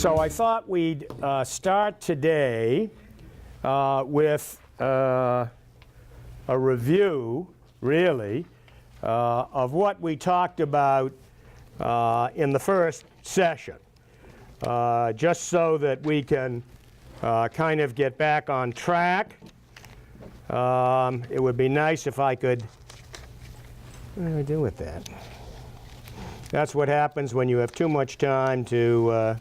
So I thought we'd start today with a review, really, of what we talked about in the first session, just so that we can kind of get back on track. It would be nice if I could, what do I do with that? That's what happens when you have too much time to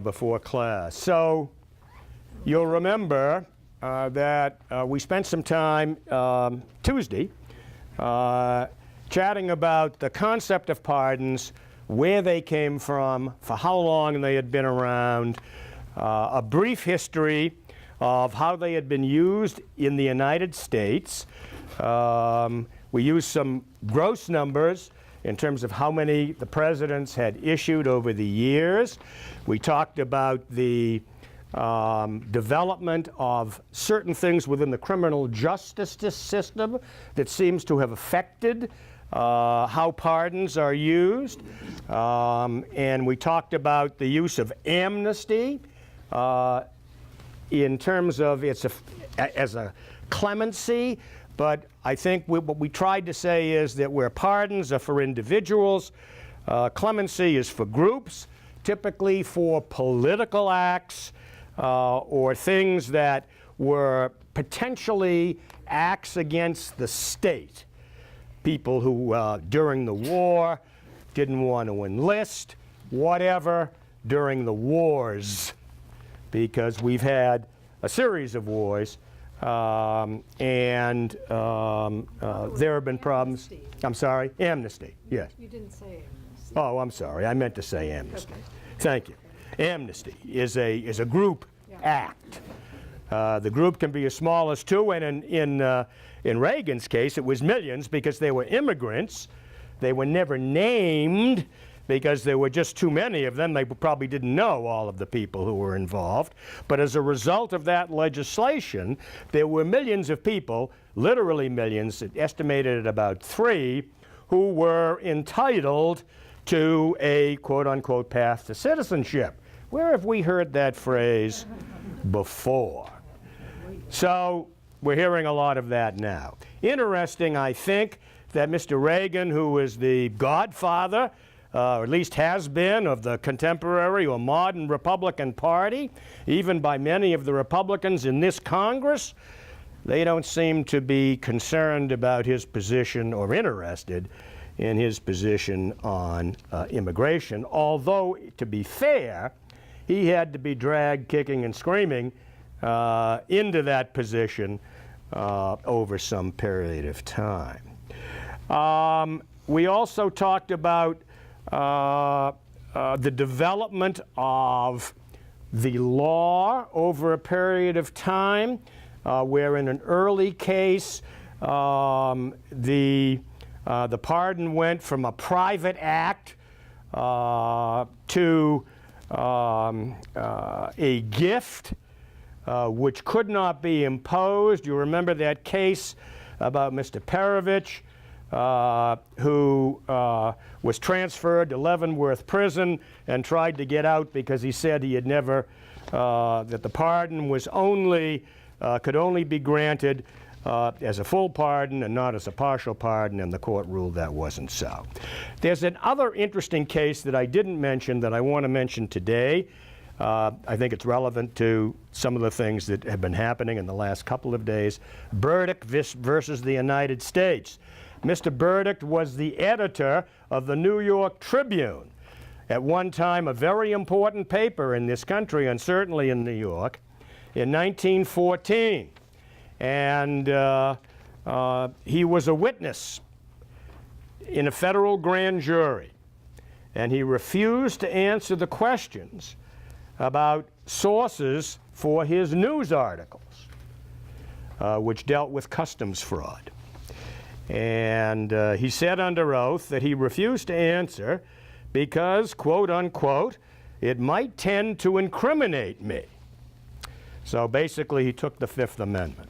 before class. So you'll remember that we spent some time Tuesday chatting about the concept of pardons, where they came from, for how long they had been around, a brief history of how they had been used in the United States. We used some gross numbers in terms of how many the presidents had issued over the years. We talked about the development of certain things within the criminal justice system that seems to have affected how pardons are used. And we talked about the use of amnesty in terms of its as a clemency. But I think what we tried to say is that where pardons are for individuals, clemency is for groups, typically for political acts or things that were potentially acts against the state. People who, during the war, didn't want to enlist, whatever, during the wars, because we've had a series of wars. There have been problems. I'm sorry? Amnesty, yes. You didn't say amnesty. Oh, I'm sorry. I meant to say amnesty. Okay. Thank you. Amnesty is a group act. The group can be as small as two, and in Reagan's case, it was millions because they were immigrants. They were never named because there were just too many of them. They probably didn't know all of the people who were involved. But as a result of that legislation, there were millions of people, literally millions, estimated at about 3, who were entitled to a quote-unquote path to citizenship. Where have we heard that phrase before? So we're hearing a lot of that now. Interesting, I think, that Mr. Reagan, who is the godfather, or at least has been, of the contemporary or modern Republican Party, even by many of the Republicans in this Congress, they don't seem to be concerned about his position or interested in his position on immigration, although, to be fair, he had to be dragged kicking and screaming into that position over some period of time. We also talked about the development of the law over a period of time, where in an early case the pardon went from a private act to a gift which could not be imposed. You remember that case about Mr. Perovich, who was transferred to Leavenworth Prison and tried to get out because he said he had never, that the pardon was only, could only be granted as a full pardon and not as a partial pardon, and the court ruled that wasn't so. There's another interesting case that I didn't mention that I want to mention today. I think it's relevant to some of the things that have been happening in the last couple of days. Burdick versus the United States. Mr. Burdick was the editor of the New York Tribune, at one time a very important paper in this country and certainly in New York, in 1914. And he was a witness in a federal grand jury, and he refused to answer the questions about sources for his news articles, which dealt with customs fraud. And he said under oath that he refused to answer because, quote unquote, it might tend to incriminate me. So basically he took the Fifth Amendment.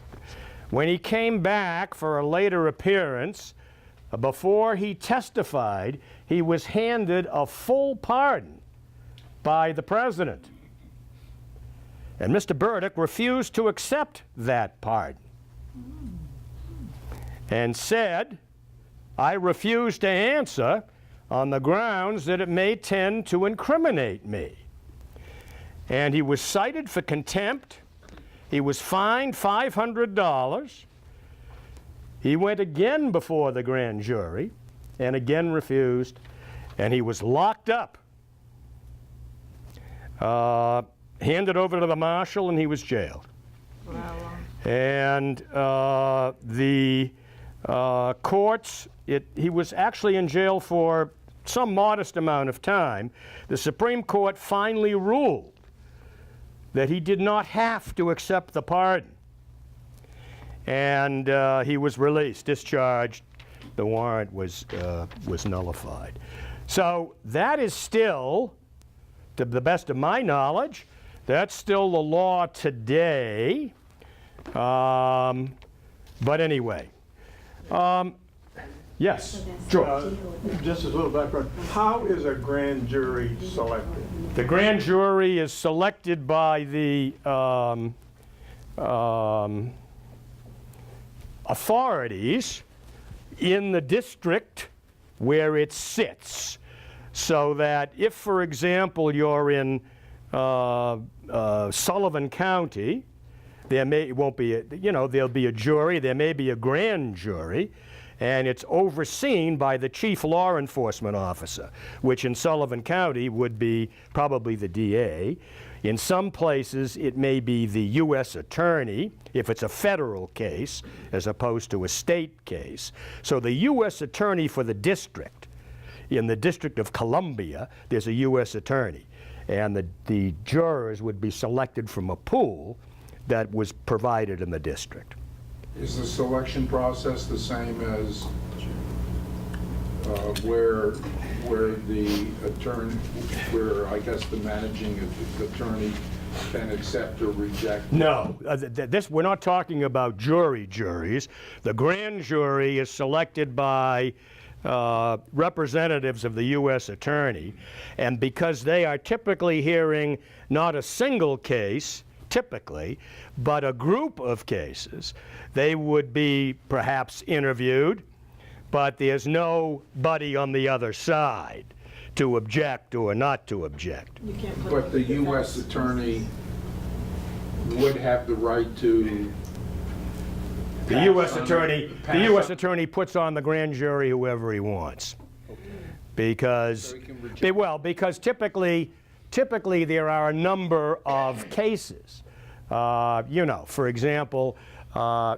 When he came back for a later appearance, before he testified, he was handed a full pardon by the president. And Mr. Burdick refused to accept that pardon and said, I refuse to answer on the grounds that it may tend to incriminate me. And he was cited for contempt. He was fined $500. He went again before the grand jury and again refused, and he was locked up, handed over to the marshal, and he was jailed. Wow. And the courts, he was actually in jail for some modest amount of time. The Supreme Court finally ruled that he did not have to accept the pardon. And he was released, discharged. The warrant was nullified. So that is still, to the best of my knowledge, that's still the law today. But anyway, yes, sure. Just as a little background, how is a grand jury selected? The grand jury is selected by the authorities in the district where it sits, so that if, for example, you're in Sullivan County, there'll be a jury, there may be a grand jury, and it's overseen by the chief law enforcement officer, which in Sullivan County would be probably the DA. In some places, it may be the U.S. attorney, if it's a federal case, as opposed to a state case. So the U.S. attorney for the district, in the District of Columbia, there's a U.S. attorney. And the jurors would be selected from a pool that was provided in the district. Is the selection process the same as where the attorney, where I guess the managing attorney can accept or reject? No, we're not talking about juries. The grand jury is selected by representatives of the U.S. attorney, and because they are typically hearing not a single case, typically, but a group of cases, they would be perhaps interviewed, but there's nobody on the other side to object or not to object. You can't put But the U.S. attorney would have the right to The U.S. attorney puts on the grand jury whoever he wants, because typically there are a number of cases. For example,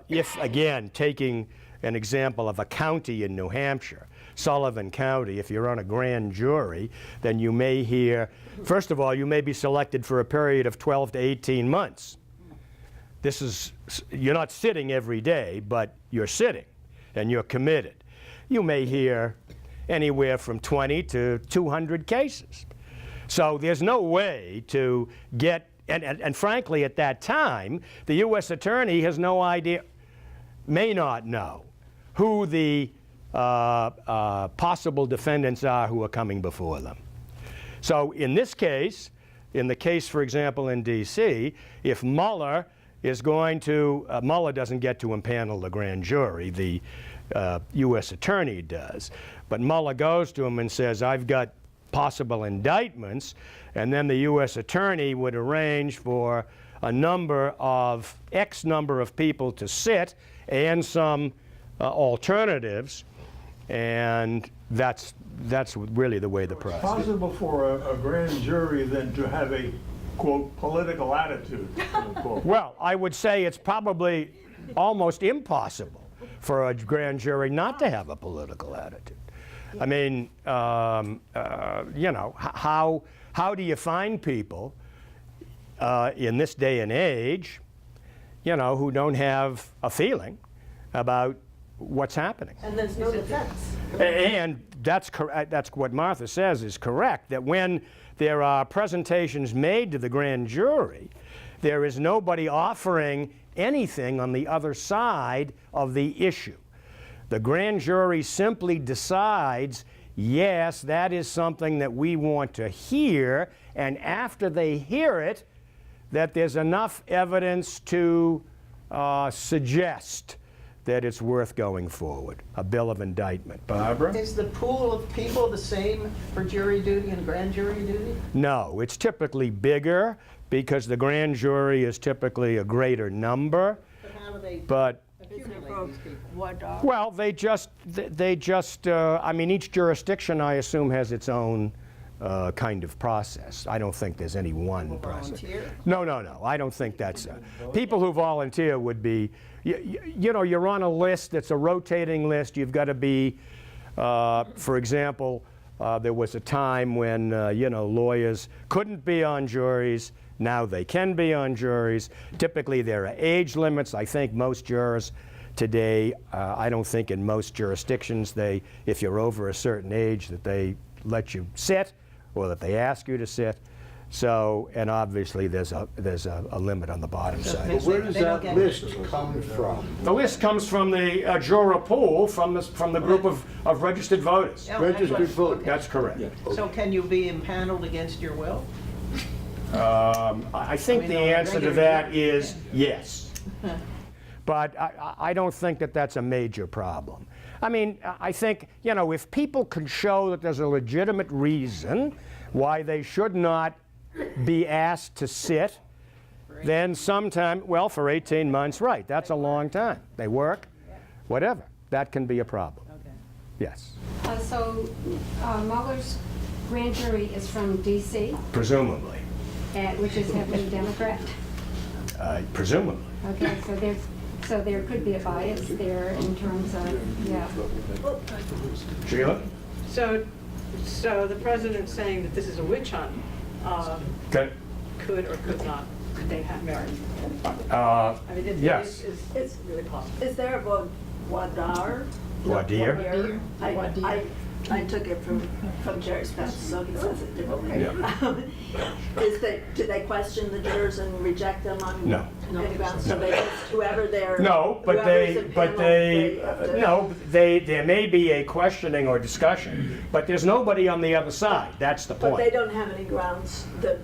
if again taking an example of a county in New Hampshire, Sullivan County, if you're on a grand jury, then you may hear, first of all, you may be selected for a period of 12 to 18 months. You're not sitting every day, but you're sitting and you're committed. You may hear anywhere from 20 to 200 cases. So there's no way to get, and frankly at that time, the U.S. attorney has no idea, may not know, who the possible defendants are who are coming before them. So in this case, in the case, for example, in D.C., if Mueller is going to, Mueller doesn't get to impanel the grand jury, the U.S. attorney does. But Mueller goes to him and says, I've got possible indictments, and then the U.S. attorney would arrange for a number of, X number of people to sit and some alternatives, and that's really the way the process. It's possible for a grand jury then to have a, quote, political attitude, unquote. Well, I would say it's probably almost impossible for a grand jury not to have a political attitude. I mean, how do you find people in this day and age, who don't have a feeling about what's happening? And there's no defense. And that's correct. That's what Martha says is correct, that when there are presentations made to the grand jury, there is nobody offering anything on the other side of the issue. The grand jury simply decides yes, that is something that we want to hear, and after they hear it, that there's enough evidence to suggest that it's worth going forward, a bill of indictment. Barbara? Is the pool of people the same for jury duty and grand jury duty? No, it's typically bigger because the grand jury is typically a greater number, But how do they but accumulate these people? well, they just, I mean, each jurisdiction, I assume, has its own kind of process. I don't think there's any one process. Volunteer? No, I don't think that's, people who volunteer would be, you know, you're on a list that's a rotating list. You've got to be, for example, there was a time when, you know, lawyers couldn't be on juries. Now they can be on juries. Typically there are age limits. I think most jurors today, I don't think in most jurisdictions if you're over a certain age, that they let you sit or that they ask you to sit. So, and obviously there's a limit on the bottom side. But where does They don't that get- list come from? The list comes from the juror pool from the group of registered voters. Oh, that's Registered what- voter. That's correct. So can you be impaneled against your will? I think I mean, the on a answer to regular that jury, is yes. But I don't think that that's a major problem. I mean, I think, you know, if people can show that there's a legitimate reason why they should not be asked to sit, then sometime, well, for 18 months, right, that's a long time. They work, whatever. That can be a problem. Okay. Yes, So Mueller's grand jury is from D.C., presumably. which is heavily Democrat. Presumably. Okay, so there could be a bias there in terms of, yeah. Sheila? So the president's saying that this is a witch hunt, Okay. could or could not, could they have merit? Uh, I mean, Yes. it's really possible. Is there a voir dire? Voir dire? I took it from Jerry Spence, so he says it differently. Do they question the jurors and reject them on No. any grounds? So they just, whoever they're. No, but whoever's in panel, have to- no, there may be a questioning or discussion, but there's nobody on the other side. That's the But they point. don't have any grounds, the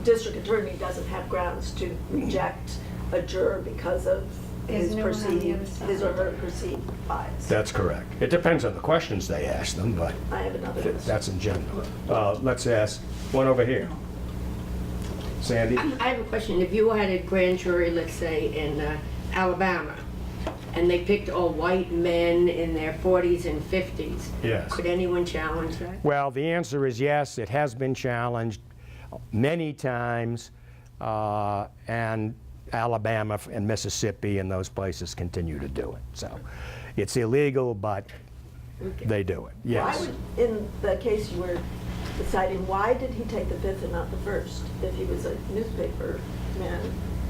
district attorney doesn't have grounds to reject a juror because of There's his no one on the other perceived, side. his or her perceived bias. That's correct. It depends on the questions they ask them, but I have another question. that's in general. Let's ask one over here. Sandy? I have a question. If you had a grand jury, let's say in Alabama, and they picked all white men in their 40s and 50s, Yes. could anyone challenge that? Well, the answer is yes. It has been challenged many times, and Alabama and Mississippi and those places continue to do it. So it's illegal, but they do it. Why Yes. would, in the case you were deciding, why did he take the fifth and not the first? If he was a newspaper man,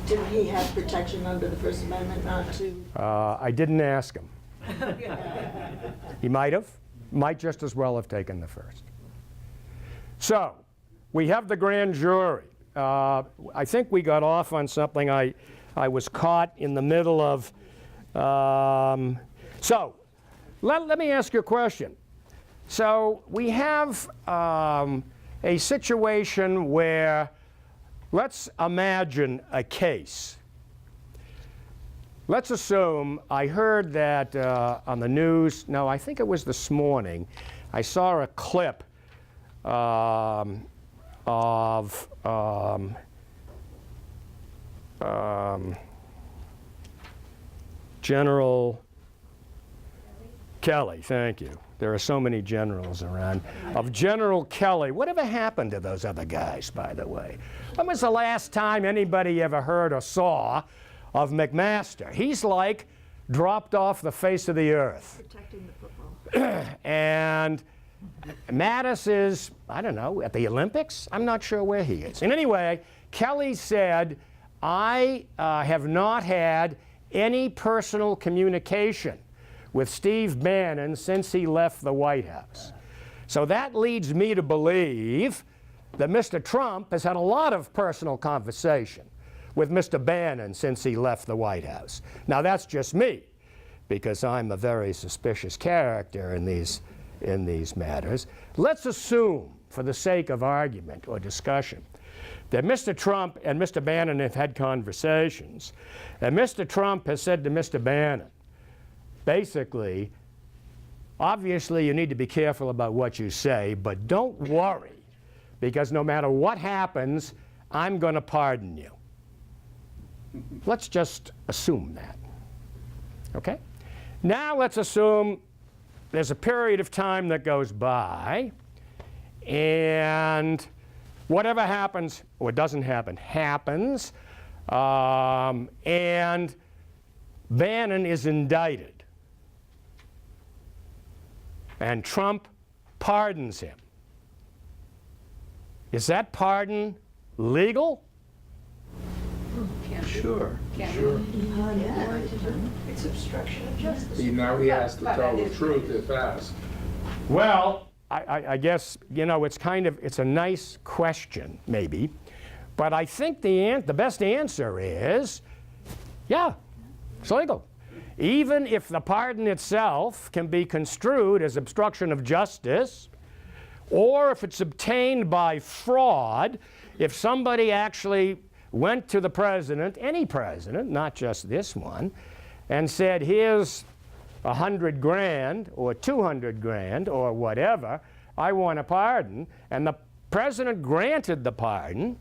didn't he have protection under the First Amendment not to? I didn't ask him. He might have. Might just as well have taken the first. So we have the grand jury. I think we got off on something. I was caught in the middle of. So let me ask you a question. So we have a situation where, let's imagine a case. Let's assume, I heard that on the news, no, I think it was this morning, I saw a clip of General Kelly, thank you. There are so many generals around. Of General Kelly. Whatever happened to those other guys, by the way? When was the last time anybody ever heard or saw of McMaster? He's like dropped off the face of the earth. Protecting the football. And Mattis is, I don't know, at the Olympics? I'm not sure where he is. And anyway, Kelly said, I have not had any personal communication with Steve Bannon since he left the White House. So that leads me to believe that Mr. Trump has had a lot of personal conversation with Mr. Bannon since he left the White House. Now that's just me, because I'm a very suspicious character in these in these matters. Let's assume, for the sake of argument or discussion, that Mr. Trump and Mr. Bannon have had conversations, and Mr. Trump has said to Mr. Bannon, basically, obviously you need to be careful about what you say, but don't worry, because no matter what happens, I'm going to pardon you. Let's just assume that. Okay? Now let's assume there's a period of time that goes by, and whatever happens, or doesn't happen, happens, and Bannon is indicted, and Trump pardons him. Is that pardon legal? Sure. It's obstruction of justice. Now he has to tell the truth if asked. Well, I guess, you know, it's a nice question, maybe, but I think the best answer is, yeah, it's legal. Even if the pardon itself can be construed as obstruction of justice, or if it's obtained by fraud, if somebody actually went to the president, any president, not just this one, and said, here's $100 grand or $200 grand or whatever, I want a pardon, and the president granted the pardon,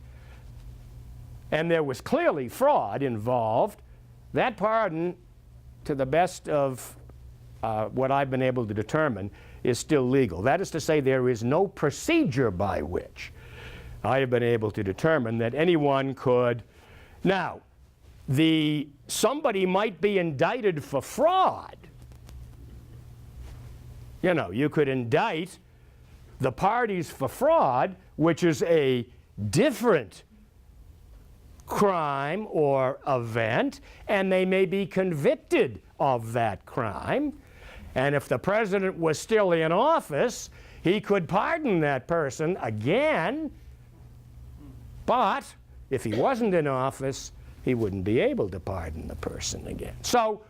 and there was clearly fraud involved, that pardon, to the best of what I've been able to determine, is still legal. That is to say, there is no procedure by which I have been able to determine that anyone could. Now, somebody might be indicted for fraud. You know, you could indict the parties for fraud, which is a different crime or event, and they may be convicted of that crime. And if the president was still in office, he could pardon that person again. But if he wasn't in office, he wouldn't be able to pardon the person again. So,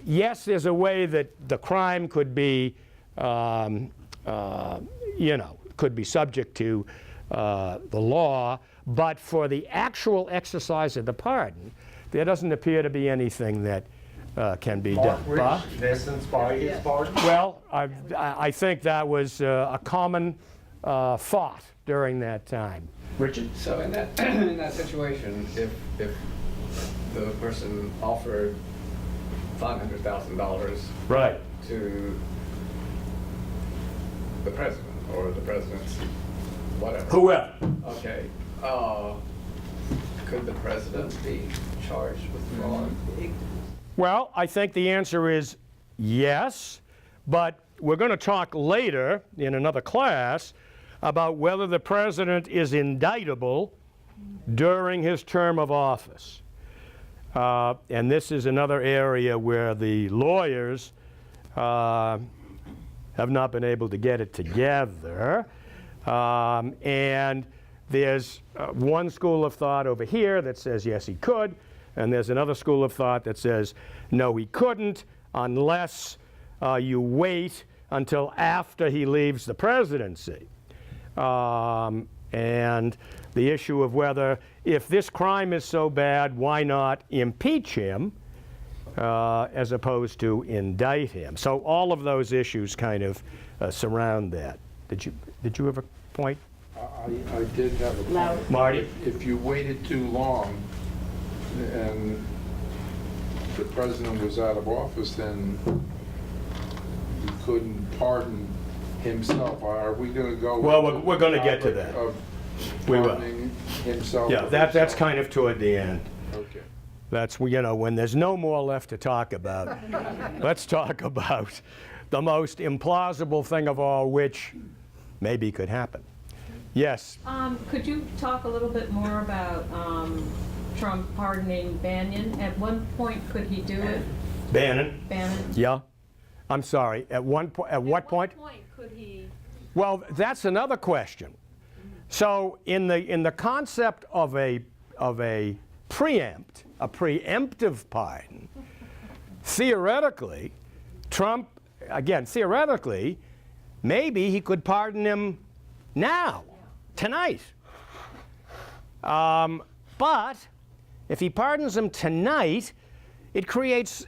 yes, there's a way that the crime could be, you know, could be subject to the law, but for the actual exercise of the pardon, there doesn't appear to be anything that can be done. Bob? Innocence by his pardon? Well, I think that was a common thought during that time. Richard? So in that in that situation, if the person offered $500,000 Right. to the president or the president's whatever. Whoever. Okay. Could the president be charged with fraud? Well, I think the answer is yes, but we're going to talk later in another class about whether the president is indictable during his term of office. And this is another area where the lawyers have not been able to get it together. And there's one school of thought over here that says yes, he could, and there's another school of thought that says no, he couldn't, unless you wait until after he leaves the presidency. And the issue of whether, if this crime is so bad, why not impeach him as opposed to indict him? So all of those issues kind of surround that. Did you have a point? I did have a point. Marty? If you waited too long and the president was out of office, then you couldn't pardon himself. Are we going to go? Well, we're going to get to that. We will. Pardoning himself. Yeah, that's kind of toward the end. Okay. That's, you know, when there's no more left to talk about, let's talk about the most implausible thing of all, which maybe could happen. Yes? Could you talk a little bit more about Trump pardoning Bannon? At one point, could he do it? Bannon? Bannon? Yeah? I'm sorry, at what point? At what point could he? Well, that's another question. So in the concept of a preemptive pardon, theoretically, Trump, again, theoretically, maybe he could pardon him now, tonight. But if he pardons him tonight, it creates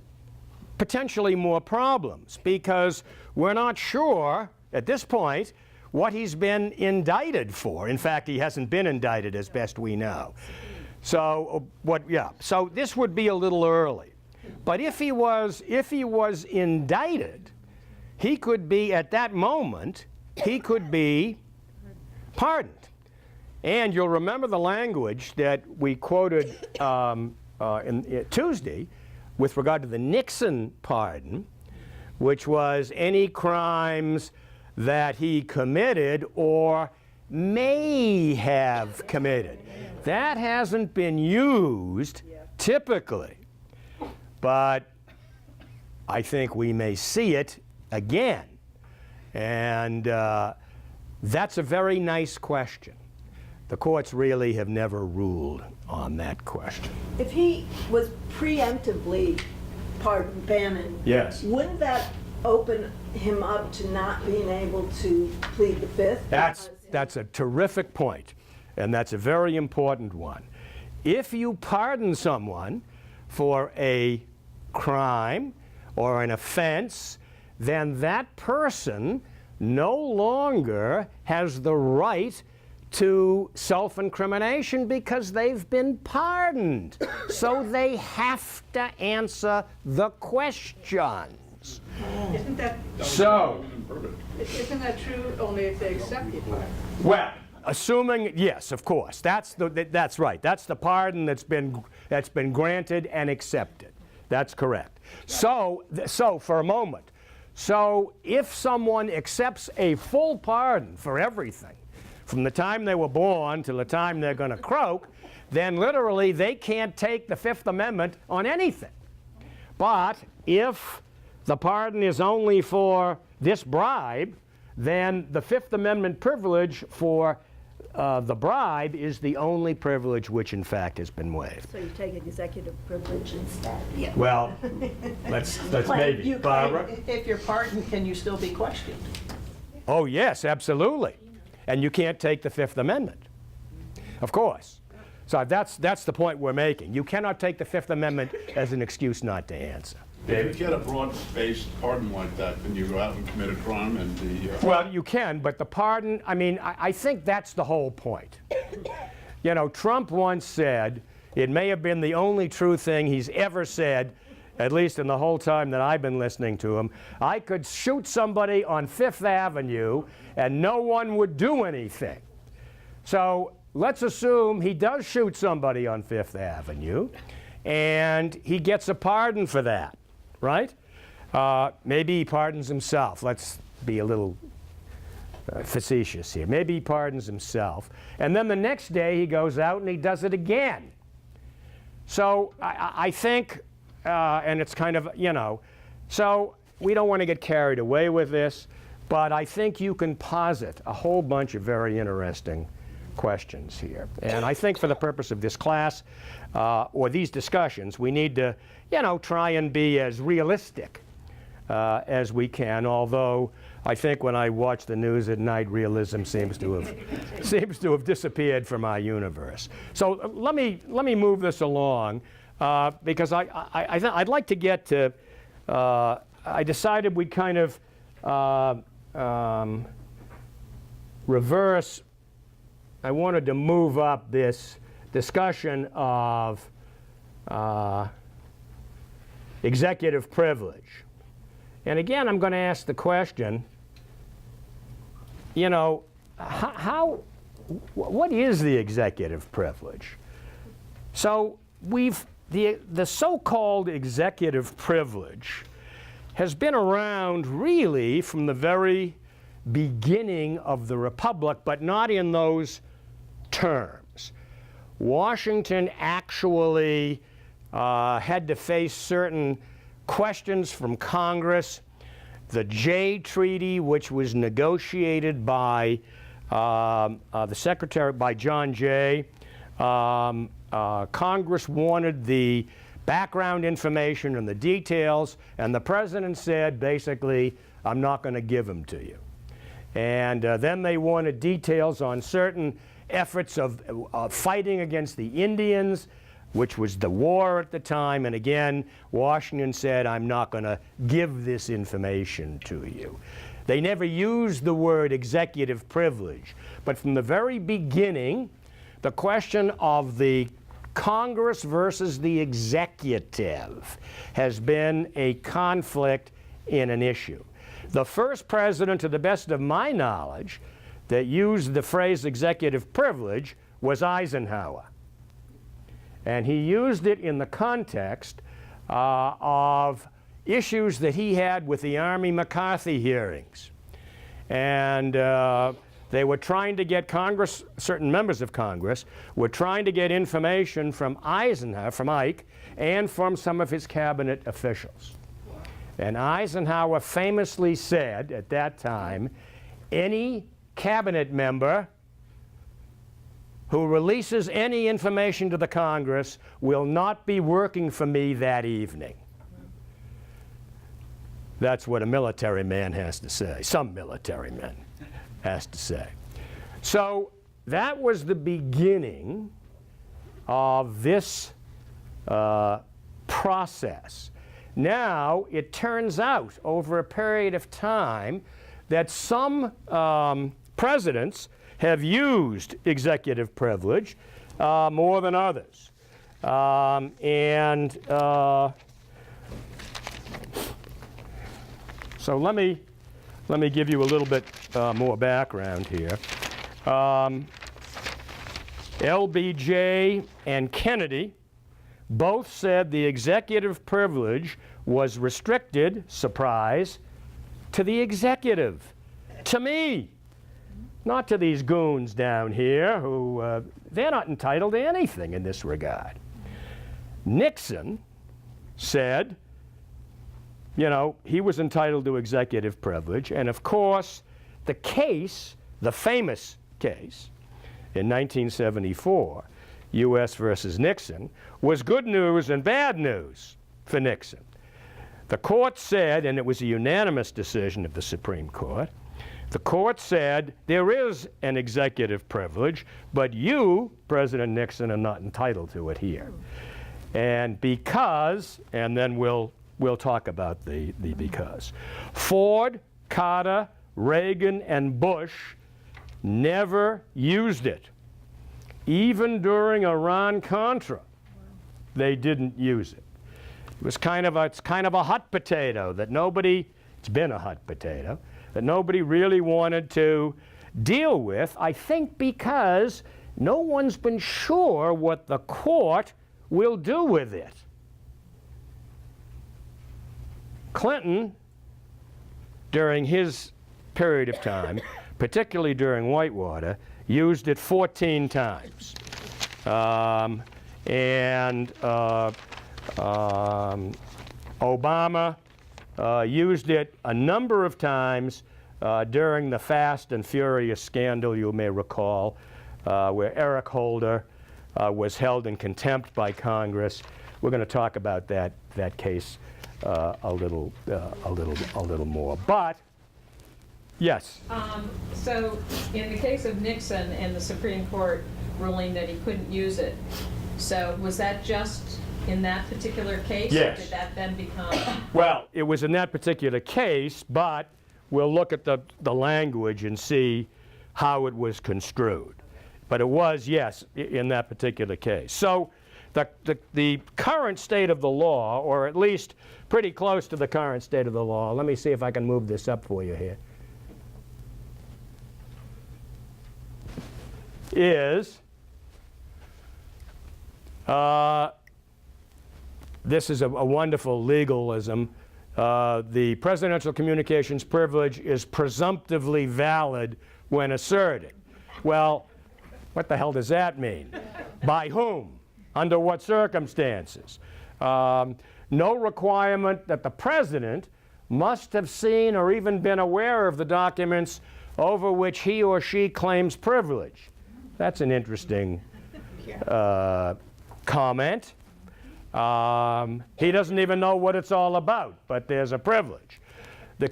potentially more problems, because we're not sure at this point what he's been indicted for. In fact, he hasn't been indicted as best we know. So so this would be a little early. But if he was indicted, he could be, at that moment, he could be pardoned. And you'll remember the language that we quoted Tuesday with regard to the Nixon pardon, which was any crimes that he committed or may have committed. That hasn't been used typically, but I think we may see it again. And that's a very nice question. The courts really have never ruled on that question. If he was preemptively pardoned Bannon, Yes. wouldn't that open him up to not being able to plead the Fifth? That's a terrific point, and that's a very important one. If you pardon someone for a crime or an offense, then that person no longer has the right to self-incrimination because they've been pardoned. So they have to answer the questions. Isn't that, So, isn't that true only if they accept the pardon? well, assuming, yes, of course, that's right. That's the pardon that's been granted and accepted. That's correct. So for a moment, so if someone accepts a full pardon for everything, from the time they were born to the time they're going to croak, then literally they can't take the Fifth Amendment on anything. But if the pardon is only for this bribe, then the Fifth Amendment privilege for the bribe is the only privilege which in fact has been waived. So you take executive privilege instead. Well, let's maybe. You Barbara? claim if you're pardoned, can you still be questioned? Oh yes, absolutely. And you can't take the Fifth Amendment, of course. So that's the point we're making. You cannot take the Fifth Amendment as an excuse not to answer. If you get a broad-based pardon like that, then you go out and commit a crime and the... Well, you can, but the pardon, I mean, I think that's the whole point. You know, Trump once said, it may have been the only true thing he's ever said, at least in the whole time that I've been listening to him, I could shoot somebody on Fifth Avenue and no one would do anything. So let's assume he does shoot somebody on Fifth Avenue and he gets a pardon for that, right? Maybe he pardons himself. Let's be a little facetious here. Maybe he pardons himself. And then the next day he goes out and he does it again. So I think, and it's kind of, you know, so we don't want to get carried away with this, but I think you can posit a whole bunch of very interesting questions here. And I think for the purpose of this class, or these discussions, we need to, you know, try and be as realistic as we can, although I think when I watch the news at night, realism seems to have disappeared from our universe. So let me move this along, because I'd like to get to, I decided we'd kind of reverse. I wanted to move up this discussion of executive privilege. And again, I'm going to ask the question, you know, what is the executive privilege? So the so-called executive privilege has been around really from the very beginning of the Republic, but not in those terms. Washington actually had to face certain questions from Congress. The Jay Treaty, which was negotiated by the Secretary, by John Jay, Congress wanted the background information and the details, and the President said, basically, I'm not going to give them to you. And then they wanted details on certain efforts of fighting against the Indians, which was the war at the time. And again, Washington said, I'm not going to give this information to you. They never used the word executive privilege. But from the very beginning, the question of the Congress versus the executive has been a conflict in an issue. The first president, to the best of my knowledge, that used the phrase executive privilege was Eisenhower. And he used it in the context of issues that he had with the Army McCarthy hearings. And they were trying to get Congress, certain members of Congress, were trying to get information from Eisenhower, from Ike, and from some of his cabinet officials. And Eisenhower famously said at that time, any cabinet member who releases any information to the Congress will not be working for me that evening. That's what a military man has to say. Some military man has to say. So that was the beginning of this process. Now, it turns out over a period of time that some presidents have used executive privilege more than others. So let me give you a little bit more background here. LBJ and Kennedy both said the executive privilege was restricted, surprise, to the executive, to me, not to these goons down here who, they're not entitled to anything in this regard. Nixon said, you know, he was entitled to executive privilege, and of course, the case, the famous case in 1974, U.S. versus Nixon, was good news and bad news for Nixon. The court said, and it was a unanimous decision of the Supreme Court, the court said there is an executive privilege, but you, President Nixon, are not entitled to it here. And because, and then we'll talk about the because. Ford, Carter, Reagan, and Bush never used it. Even during Iran-Contra, they didn't use it. It was it's kind of a hot potato that nobody, it's been a hot potato, that nobody really wanted to deal with, I think because no one's been sure what the court will do with it. Clinton, during his period of time, particularly during Whitewater, used it 14 times. Obama used it a number of times during the Fast and Furious scandal, you may recall, where Eric Holder was held in contempt by Congress. We're going to talk about that case a little more. But yes. So in the case of Nixon and the Supreme Court ruling that he couldn't use it, so was that just in that particular case? Yes. Or did that then become? Well, it was in that particular case, but we'll look at the language and see how it was construed. But it was, yes, in that particular case. So the current state of the law, or at least pretty close to the current state of the law, let me see if I can move this up for you here, is this is a wonderful legalism. The presidential communications privilege is presumptively valid when asserted. Well, what the hell does that mean? By whom? Under what circumstances? No requirement that the president must have seen or even been aware of the documents over which he or she claims privilege. That's an interesting comment. He doesn't even know what it's all about, but there's a privilege. the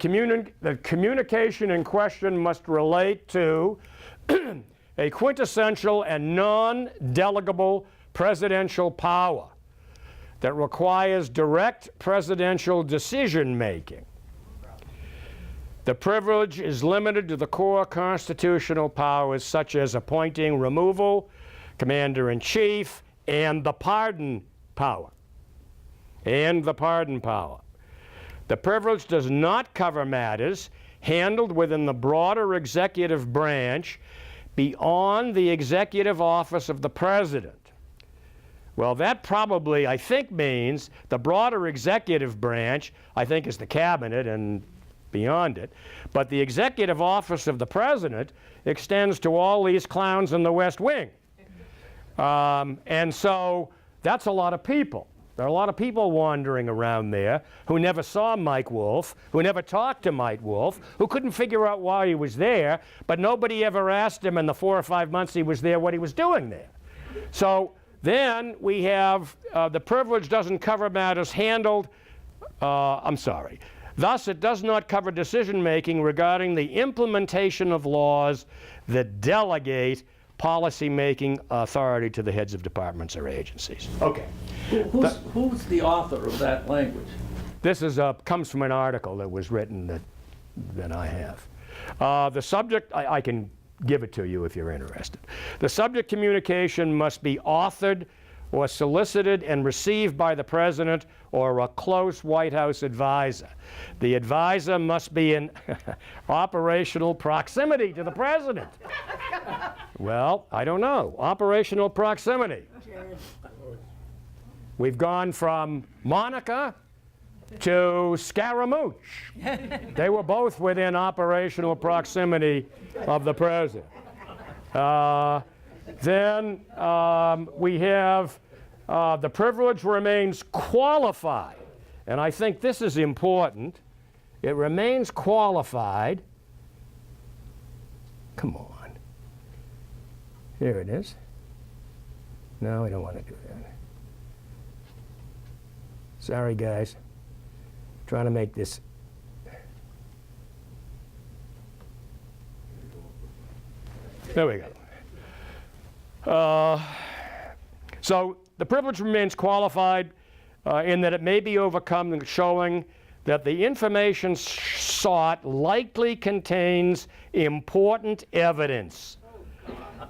communication in question must relate to a quintessential and non-delegable presidential power that requires direct presidential decision-making. The privilege is limited to the core constitutional powers such as appointing, removal, commander-in-chief, and the pardon power. And the pardon power. The privilege does not cover matters handled within the broader executive branch beyond the executive office of the president. Well, that probably, I think, means the broader executive branch, I think, is the cabinet and beyond it. But the executive office of the president extends to all these clowns in the West Wing. And so that's a lot of people. There are a lot of people wandering around there who never saw Mike Wolfe, who never talked to Mike Wolfe, who couldn't figure out why he was there, but nobody ever asked him in the 4 or 5 months he was there what he was doing there. So then we have the privilege doesn't cover matters handled, Thus, it does not cover decision-making regarding the implementation of laws that delegate policy-making authority to the heads of departments or agencies. Okay. Who's the author of that language? This is comes from an article that was written that I have. The subject, I can give it to you if you're interested. The subject communication must be authored or solicited and received by the president or a close White House advisor. The advisor must be in operational proximity to the president. Well, I don't know. Operational proximity. We've gone from Monica to Scaramouche. They were both within operational proximity of the president. Then we have the privilege remains qualified. And I think this is important. It remains qualified. Come on. Here it is. No, I don't want to do that. Sorry, guys. Trying to make this. There we go. So the privilege remains qualified in that it may be overcome in showing that the information sought likely contains important evidence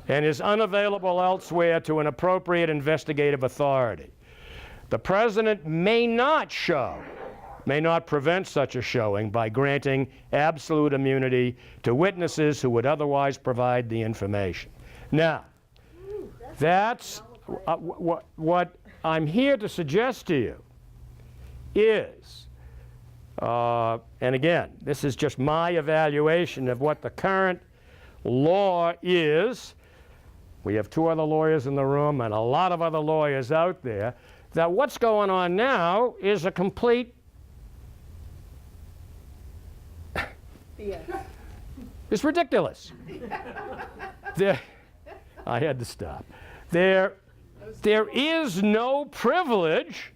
and is unavailable elsewhere to an appropriate investigative authority. The president may not prevent such a showing by granting absolute immunity to witnesses who would otherwise provide the information. Now, that's what I'm here to suggest to you is, and again, this is just my evaluation of what the current law is. We have 2 other lawyers in the room and a lot of other lawyers out there, that what's going on now is a complete it's ridiculous. I had to stop. There is no privilege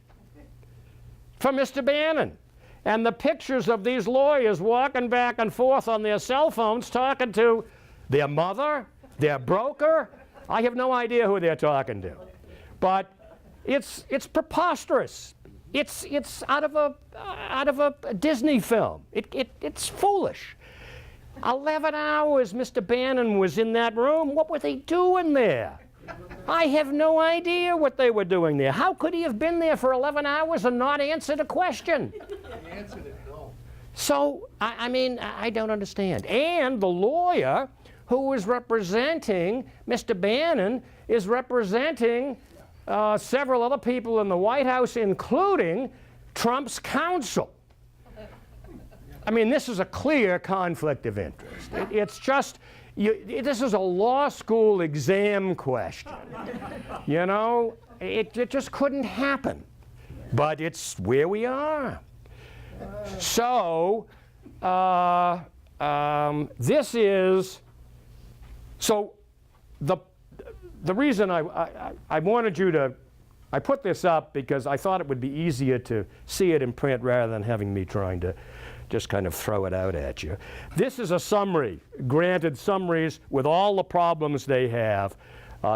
for Mr. Bannon. And the pictures of these lawyers walking back and forth on their cell phones talking to their mother, their broker, I have no idea who they're talking to. But it's preposterous. It's out of a Disney film. It's foolish. 11 hours Mr. Bannon was in that room. What were they doing there? I have no idea what they were doing there. How could he have been there for 11 hours and not answered a question? He answered it, no. So, I mean, I don't understand. And the lawyer who was representing Mr. Bannon is representing several other people in the White House, including Trump's counsel. I mean, this is a clear conflict of interest. It's just, this is a law school exam question. You know, it just couldn't happen. But it's where we are. So, this is, so the reason I wanted you to, I put this up because I thought it would be easier to see it in print rather than having me trying to just kind of throw it out at you. This is a summary, granted summaries with all the problems they have,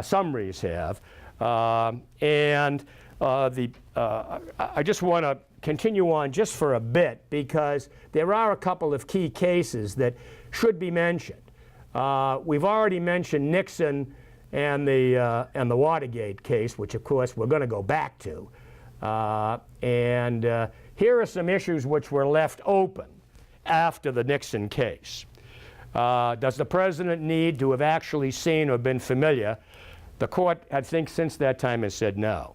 summaries have. I just want to continue on just for a bit because there are a couple of key cases that should be mentioned. We've already mentioned Nixon and the Watergate case, which of course we're going to go back to. Here are some issues which were left open after the Nixon case. Does the president need to have actually seen or been familiar? The court, I think, since that time has said no.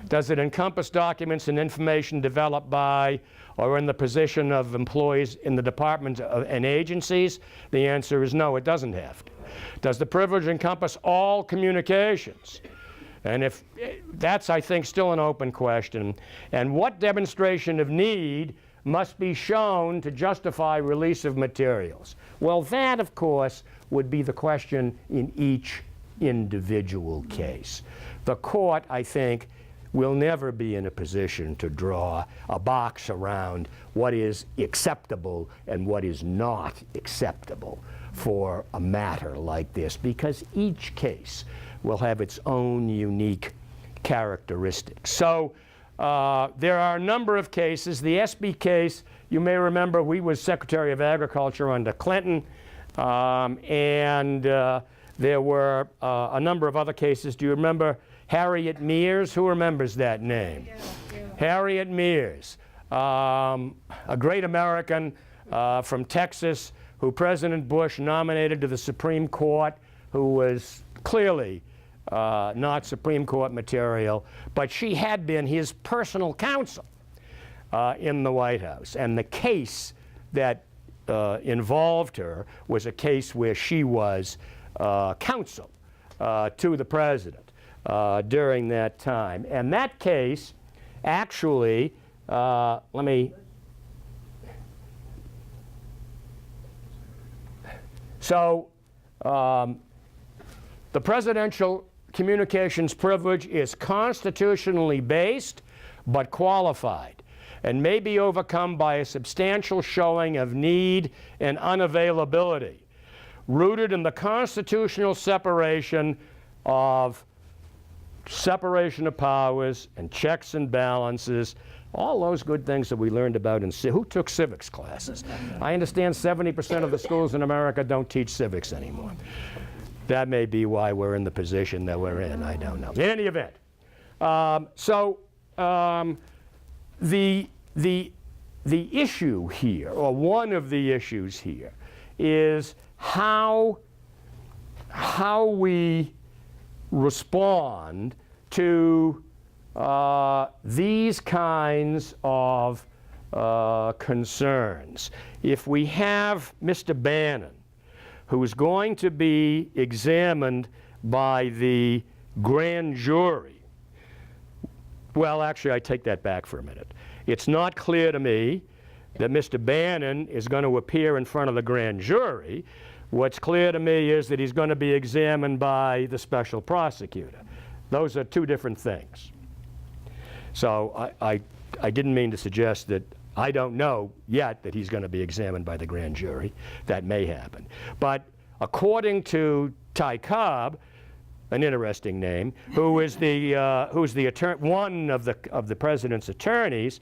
Does it encompass documents and information developed by or in the position of employees in the departments and agencies? The answer is no, it doesn't have to. Does the privilege encompass all communications? And if that's, I think, still an open question. And what demonstration of need must be shown to justify release of materials? Well, that, of course, would be the question in each individual case. The court, I think, will never be in a position to draw a box around what is acceptable and what is not acceptable for a matter like this, because each case will have its own unique characteristics. So there are a number of cases. The SB case, you may remember, we was Secretary of Agriculture under Clinton, there were a number of other cases. Do you remember Harriet Mears? Who remembers that name? Yeah. Harriet Mears, a great American from Texas who President Bush nominated to the Supreme Court, who was clearly not Supreme Court material, but she had been his personal counsel in the White House. And the case that involved her was a case where she was counsel to the president during that time. And that case actually, the presidential communications privilege is constitutionally based but qualified and may be overcome by a substantial showing of need and unavailability, rooted in the constitutional separation of powers and checks and balances, all those good things that we learned about in who took civics classes? I understand 70% of the schools in America don't teach civics anymore. That may be why we're in the position that we're in. I don't know. In any event, the issue here, or one of the issues here, is how we respond to these kinds of concerns. If we have Mr. Bannon, who is going to be examined by the grand jury, well, actually, I take that back for a minute. It's not clear to me that Mr. Bannon is going to appear in front of the grand jury. What's clear to me is that he's going to be examined by the special prosecutor. Those are two different things. So I didn't mean to suggest that I don't know yet that he's going to be examined by the grand jury. That may happen. But according to Ty Cobb, an interesting name, who's the one of the president's attorneys,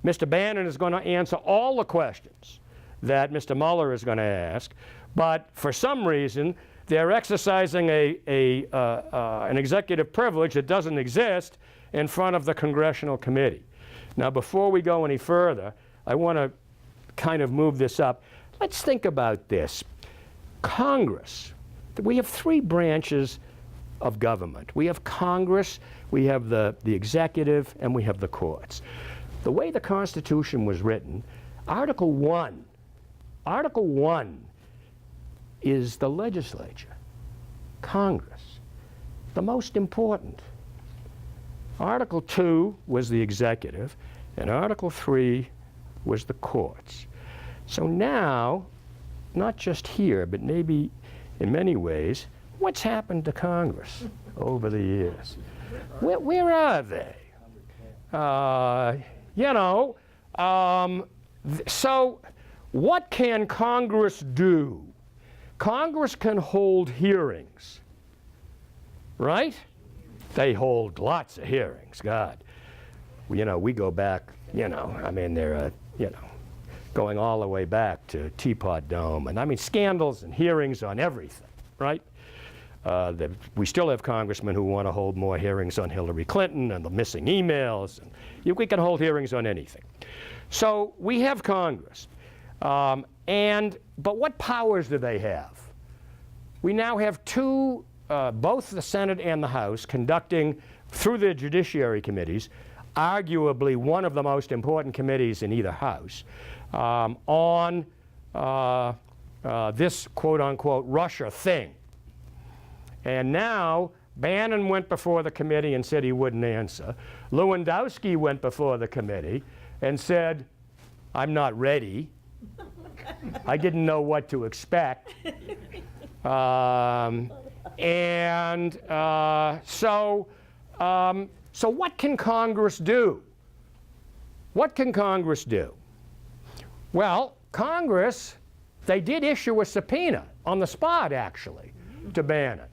Mr. Bannon is going to answer all the questions that Mr. Mueller is going to ask, but for some reason they're exercising an executive privilege that doesn't exist in front of the congressional committee. Now, before we go any further, I want to kind of move this up. Let's think about this. Congress, we have three branches of government. We have Congress, we have the executive, and we have the courts. The way the Constitution was written, Article 1 is the legislature, Congress, the most important. Article 2 was the executive, and Article 3 was the courts. So now, not just here, but maybe in many ways, what's happened to Congress over the years? Where are they? So what can Congress do? Congress can hold hearings, right? They hold lots of hearings, God. You know, we go back, you know, I mean, they're, you know, going all the way back to Teapot Dome, and I mean, scandals and hearings on everything, right? We still have congressmen who want to hold more hearings on Hillary Clinton and the missing emails, and we can hold hearings on anything. So we have Congress, but what powers do they have? We now have two, both the Senate and the House, conducting, through their judiciary committees, arguably one of the most important committees in either house, on this quote-unquote Russia thing. And now Bannon went before the committee and said he wouldn't answer. Lewandowski went before the committee and said, I'm not ready. I didn't know what to expect. So what can Congress do? What can Congress do? Well, Congress, they did issue a subpoena on the spot, actually, to Bannon.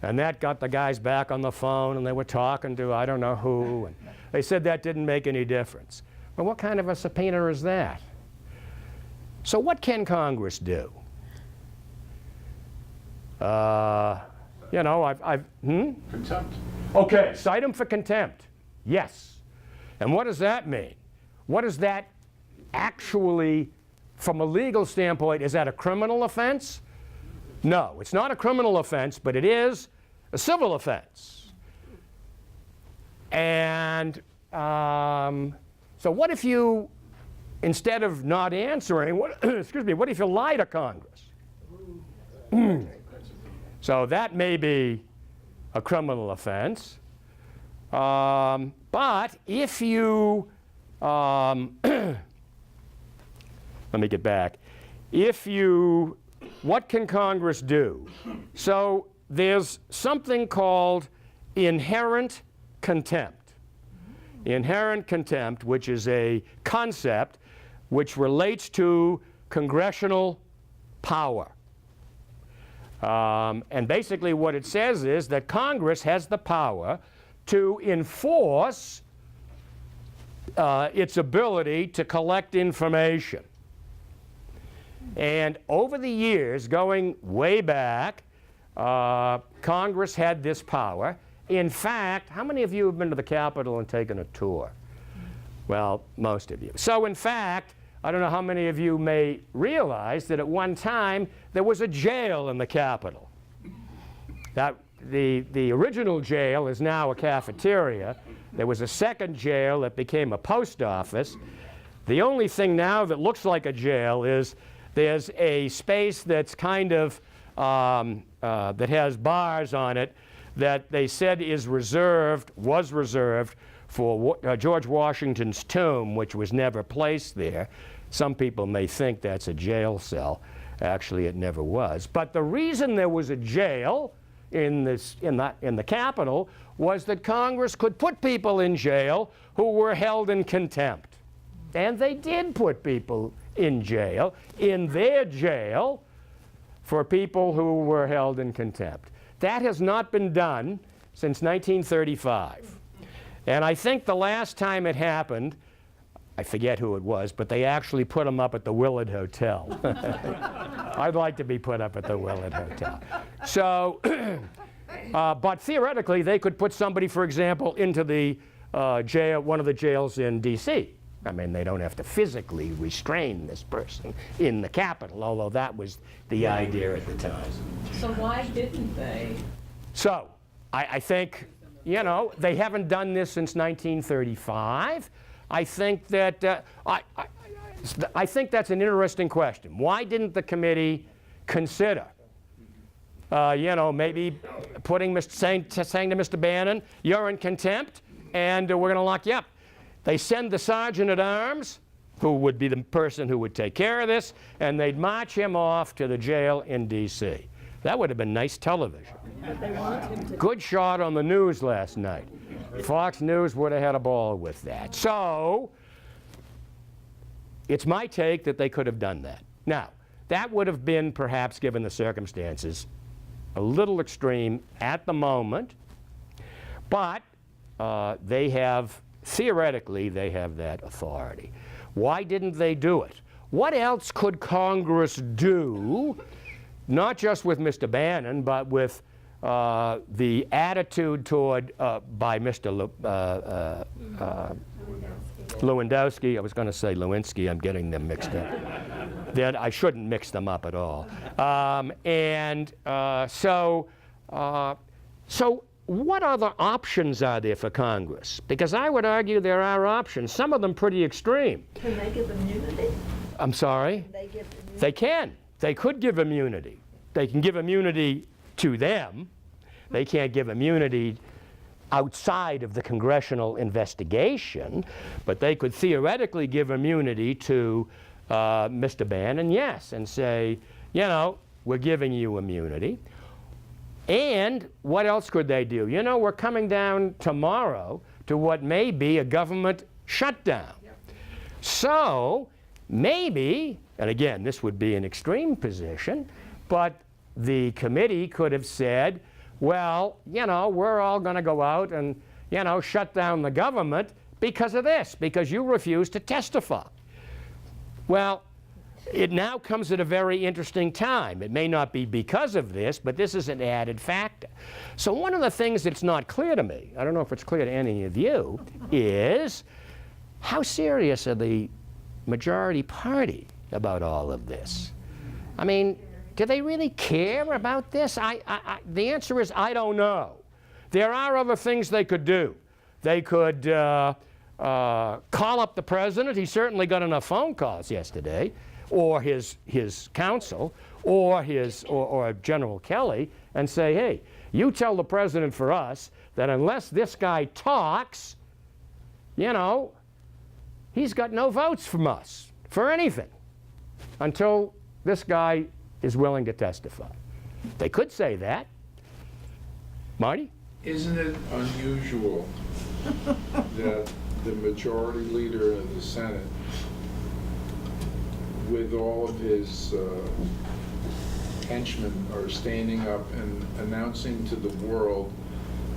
And that got the guys back on the phone, and they were talking to I don't know who, and they said that didn't make any difference. Well, what kind of a subpoena is that? So what can Congress do? You know, Contempt. Okay, cite him for contempt. Yes. And what does that mean? What does that actually, from a legal standpoint, is that a criminal offense? No, it's not a criminal offense, but it is a civil offense. And so what if you, instead of not answering, excuse me, what if you lie to Congress? So that may be a criminal offense. But if you, let me get back. What can Congress do? So there's something called inherent contempt. Inherent contempt, which is a concept which relates to congressional power. And basically what it says is that Congress has the power to enforce its ability to collect information. And over the years, going way back, Congress had this power. In fact, how many of you have been to the Capitol and taken a tour? Well, most of you. So in fact, I don't know how many of you may realize that at one time there was a jail in the Capitol. The original jail is now a cafeteria. There was a second jail that became a post office. The only thing now that looks like a jail is there's a space that's kind of, that has bars on it that they said was reserved for George Washington's tomb, which was never placed there. Some people may think that's a jail cell. Actually, it never was. But the reason there was a jail in the Capitol was that Congress could put people in jail who were held in contempt. And they did put people in jail, in their jail, for people who were held in contempt. That has not been done since 1935. And I think the last time it happened, I forget who it was, but they actually put them up at the Willard Hotel. I'd like to be put up at the Willard Hotel. So, but theoretically, they could put somebody, for example, into the jail, one of the jails in D.C. I mean, they don't have to physically restrain this person in the Capitol, although that was the idea at the time. So why didn't they? So, I think, you know, they haven't done this since 1935. I think that, I think that's an interesting question. Why didn't the committee consider, you know, maybe saying to Mr. Bannon, you're in contempt, and we're going to lock you up. They send the sergeant at arms, who would be the person who would take care of this, and they'd march him off to the jail in D.C. That would have been nice television. Good shot on the news last night. Fox News would have had a ball with that. So, it's my take that they could have done that. Now, that would have been, perhaps given the circumstances, a little extreme at the moment, but they have, theoretically, they have that authority. Why didn't they do it? What else could Congress do, not just with Mr. Bannon, but with the attitude toward, by Mr. Lewandowski, I was going to say Lewinsky, I'm getting them mixed up. Then I shouldn't mix them up at all. So what other options are there for Congress? Because I would argue there are options, some of them pretty extreme. Can they give immunity? I'm sorry? Can they give immunity? They can. They could give immunity. They can give immunity to them. They can't give immunity outside of the congressional investigation, but they could theoretically give immunity to Mr. Bannon, yes, and say, you know, we're giving you immunity. And what else could they do? You know, we're coming down tomorrow to what may be a government shutdown. Yep. So maybe, and again, this would be an extreme position, but the committee could have said, well, you know, we're all going to go out and, you know, shut down the government because of this, because you refuse to testify. Well, it now comes at a very interesting time. It may not be because of this, but this is an added factor. So one of the things that's not clear to me, I don't know if it's clear to any of you, is how serious are the majority party about all of this? I mean, do they really care about this? The answer is I don't know. There are other things they could do. They could call up the president. He certainly got enough phone calls yesterday, or his counsel, or General Kelly, and say, hey, you tell the president for us that unless this guy talks, you know, he's got no votes from us for anything until this guy is willing to testify. They could say that. Marty? Isn't it unusual that the majority leader of the Senate, with all of his henchmen, are standing up and announcing to the world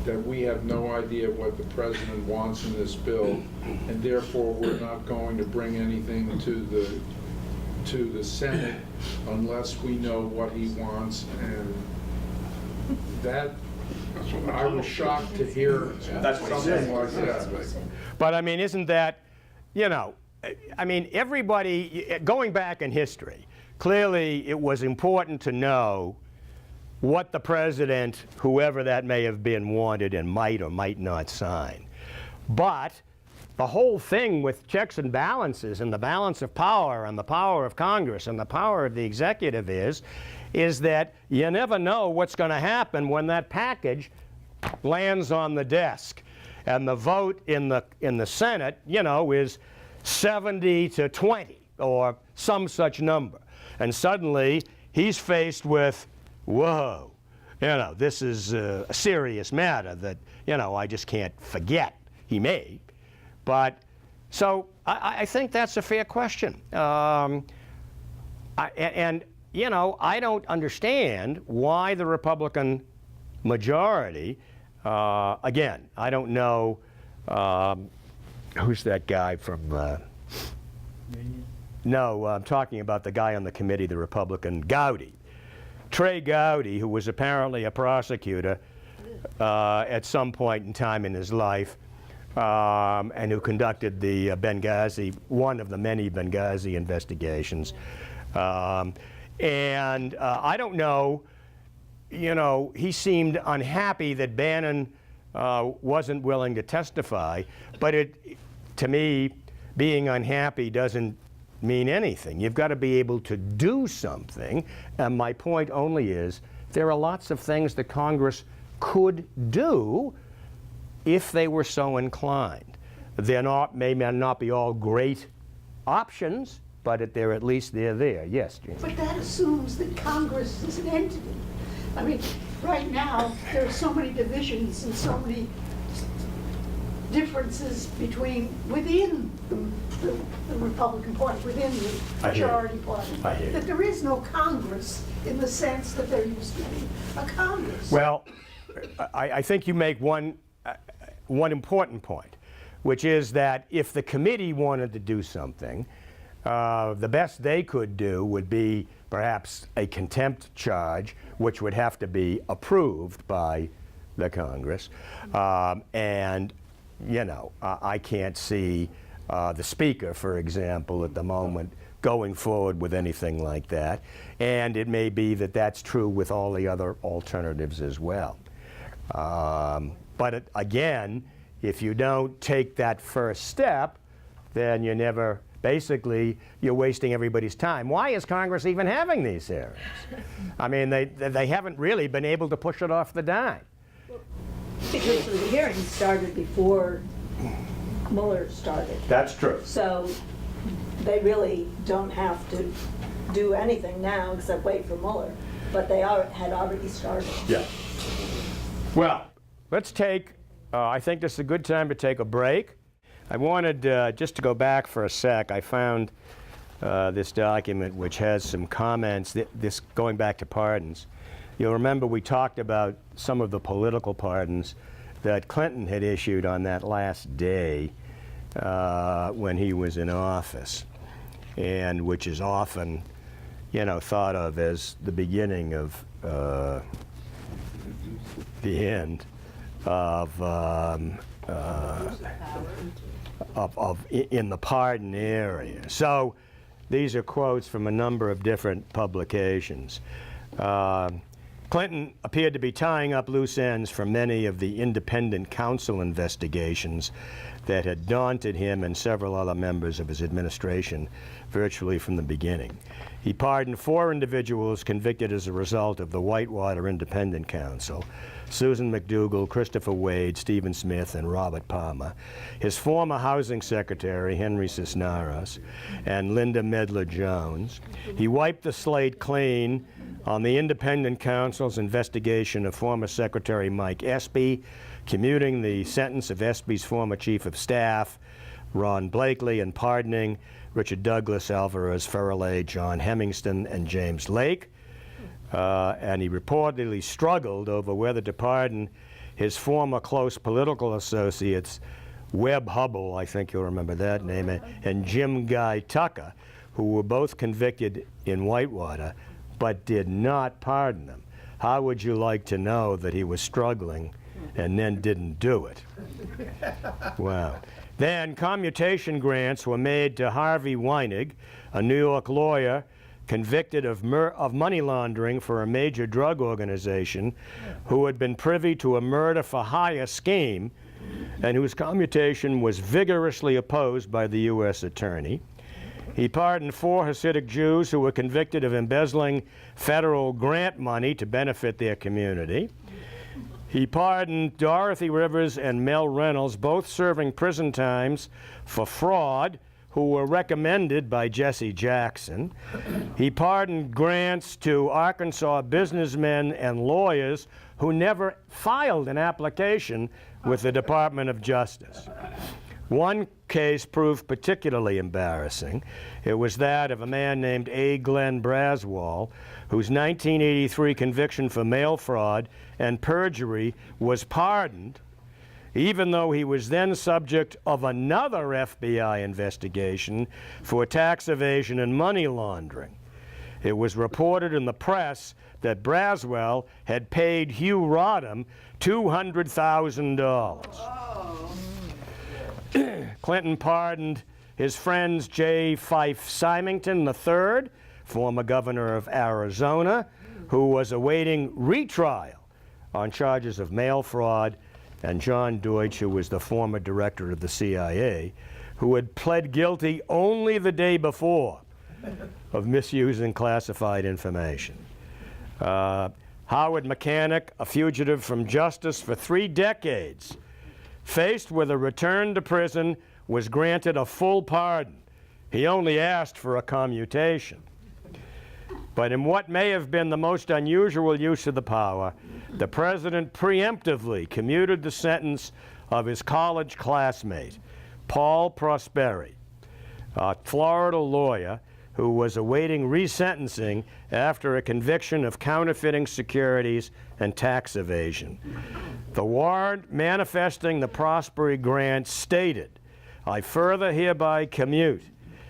that we have no idea what the president wants in this bill, and therefore we're not going to bring anything to the Senate unless we know what he wants. And that, I was shocked to hear something like that. But I mean, isn't that, you know, I mean, everybody, going back in history, clearly it was important to know what the president, whoever that may have been, wanted and might or might not sign. But the whole thing with checks and balances and the balance of power and the power of Congress and the power of the executive is that you never know what's going to happen when that package lands on the desk and the vote in the Senate, you know, is 70 to 20 or some such number. And suddenly he's faced with, whoa, you know, this is a serious matter that, you know, I just can't forget. He may. But so I think that's a fair question. And, you know, I don't understand why the Republican majority, again, I don't know, who's that guy from, no, I'm talking about the guy on the committee, the Republican, Gowdy. Trey Gowdy, who was apparently a prosecutor at some point in time in his life, and who conducted the Benghazi, one of the many Benghazi investigations. And I don't know, you know, he seemed unhappy that Bannon wasn't willing to testify, but to me, being unhappy doesn't mean anything. You've got to be able to do something, and my point only is there are lots of things that Congress could do if they were so inclined. They may not be all great options, but they're at least they're there. Yes, Jane? But that assumes that Congress is an entity. I mean, right now, there are so many divisions and so many different differences within the Republican Party, within the I hear you. majority party. I hear you. That there is no Congress in the sense that there used to be a Congress. Well, I think you make one important point, which is that if the committee wanted to do something, the best they could do would be perhaps a contempt charge, which would have to be approved by the Congress. And, you know, I can't see the Speaker, for example, at the moment going forward with anything like that. And it may be that that's true with all the other alternatives as well. But again, if you don't take that first step, then you never, basically, you're wasting everybody's time. Why is Congress even having these hearings? I mean, they haven't really been able to push it off the dime. Because the hearings started before Mueller started. That's true. So they really don't have to do anything now except wait for Mueller. But they had already started. Yeah. Well, let's take, I think this is a good time to take a break. I wanted just to go back for a sec. I found this document which has some comments, this going back to pardons. You'll remember we talked about some of the political pardons that Clinton had issued on that last day when he was in office, and which is often, you know, thought of as the beginning of the end of in the pardon area. So these are quotes from a number of different publications. Clinton appeared to be tying up loose ends for many of the independent counsel investigations that had daunted him and several other members of his administration virtually from the beginning. He pardoned 4 individuals convicted as a result of the Whitewater Independent Counsel: Susan McDougal, Christopher Wade, Stephen Smith, and Robert Palmer, his former housing secretary, Henry Cisneros, and Linda Medler-Jones. He wiped the slate clean on the independent counsel's investigation of former Secretary Mike Espy, commuting the sentence of Espy's former chief of staff, Ron Blakely, and pardoning Richard Douglas, Alvarez Farrelly, John Hemingston, and James Lake. And he reportedly struggled over whether to pardon his former close political associates, Webb Hubble, I think you'll remember that name, and Jim Guy Tucker, who were both convicted in Whitewater, but did not pardon them. How would you like to know that he was struggling and then didn't do it? Wow. Then commutation grants were made to Harvey Weinig, a New York lawyer convicted of money laundering for a major drug organization, who had been privy to a murder-for-hire scheme and whose commutation was vigorously opposed by the U.S. attorney. He pardoned 4 Hasidic Jews who were convicted of embezzling federal grant money to benefit their community. He pardoned Dorothy Rivers and Mel Reynolds, both serving prison times for fraud, who were recommended by Jesse Jackson. He pardoned grants to Arkansas businessmen and lawyers who never filed an application with the Department of Justice. One case proved particularly embarrassing. It was that of a man named A. Glenn Braswell, whose 1983 conviction for mail fraud and perjury was pardoned, even though he was then subject of another FBI investigation for tax evasion and money laundering. It was reported in the press that Braswell had paid Hugh Rodham $200,000. Clinton pardoned his friends J. Fife Symington III, former governor of Arizona, who was awaiting retrial on charges of mail fraud, and John Deutsch, who was the former director of the CIA, who had pled guilty only the day before of misusing classified information. Howard Mechanic, a fugitive from justice for 3 decades, faced with a return to prison, was granted a full pardon. He only asked for a commutation. But in what may have been the most unusual use of the power, the president preemptively commuted the sentence of his college classmate, Paul Prosperi, a Florida lawyer who was awaiting resentencing after a conviction of counterfeiting securities and tax evasion. The warrant manifesting the Prosperi grant stated, "I further hereby commute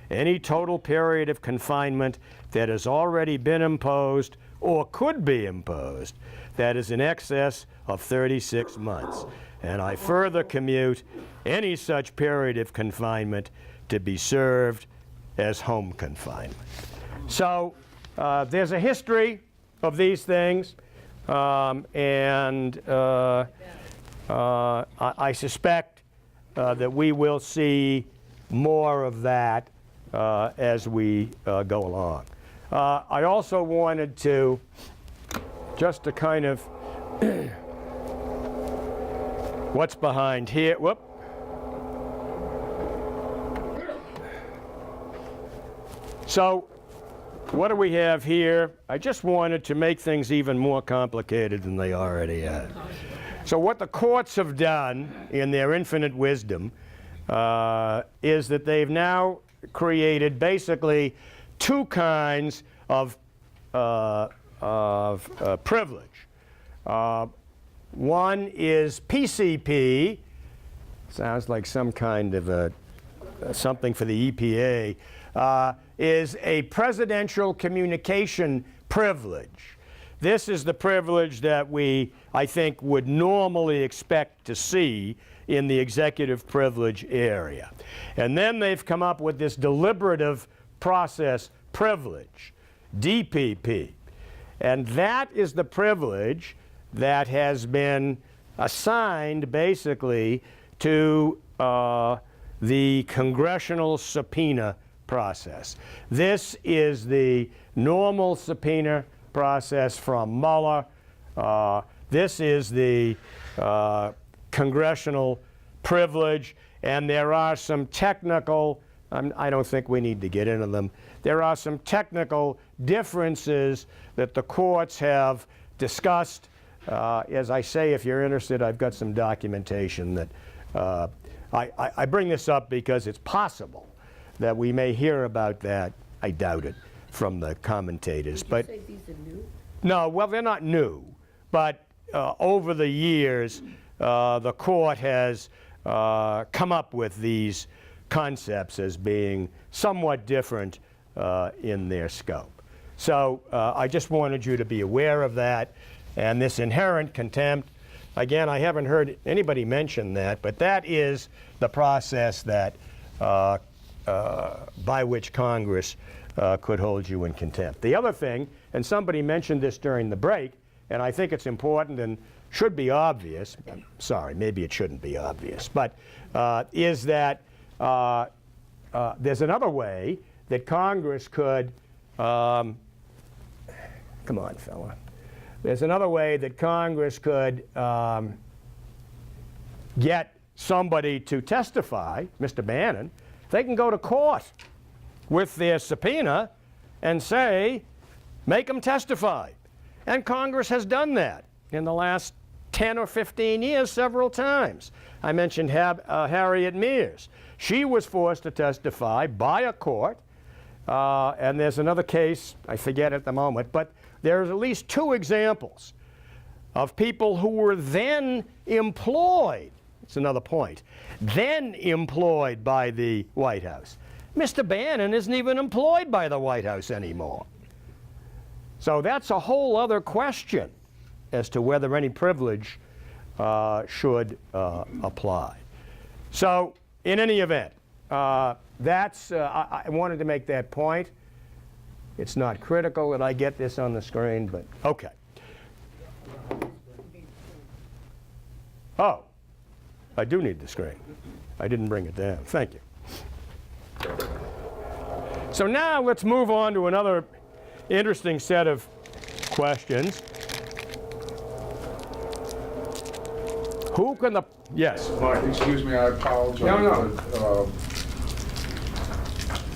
any total period of confinement that has already been imposed or could be imposed that is in excess of 36 months. And I further commute any such period of confinement to be served as home confinement." So there's a history of these things, and I suspect that we will see more of that as we go along. I also wanted to, just to kind of, what's behind here, whoop. So what do we have here? I just wanted to make things even more complicated than they already are. So what the courts have done in their infinite wisdom is that they've now created basically two kinds of privilege. One is PCP, sounds like some kind of something for the EPA, is a presidential communication privilege. This is the privilege that we, I think, would normally expect to see in the executive privilege area. And then they've come up with this deliberative process privilege, DPP. And that is the privilege that has been assigned basically to the congressional subpoena process. This is the normal subpoena process from Mueller. This is the congressional privilege, and there are some technical, I don't think we need to get into them, there are some technical differences that the courts have discussed. As I say, if you're interested, I've got some documentation that I bring this up because it's possible that we may hear about that. I doubt it from the commentators. But Did you say these are new? no, well, they're not new, but over the years, the court has come up with these concepts as being somewhat different in their scope. So I just wanted you to be aware of that. And this inherent contempt, again, I haven't heard anybody mention that, but that is the process that by which Congress could hold you in contempt. The other thing, and somebody mentioned this during the break, and I think it's important and should be obvious, I'm sorry, maybe it shouldn't be obvious, but is that there's another way that Congress could, come on, fella. There's another way that Congress could get somebody to testify, Mr. Bannon. They can go to court with their subpoena and say, make them testify. And Congress has done that in the last 10 or 15 years several times. I mentioned Harriet Mears. She was forced to testify by a court, and there's another case, I forget at the moment, but there's at least two examples of people who were then employed, it's another point, then employed by the White House. Mr. Bannon isn't even employed by the White House anymore. So that's a whole other question as to whether any privilege should apply. So in any event, that's, I wanted to make that point. It's not critical that I get this on the screen, but okay. Oh, I do need the screen. I didn't bring it down. Thank you. So now let's move on to another interesting set of questions. Who can the, yes, Mark. Excuse me, I apologize. No. But,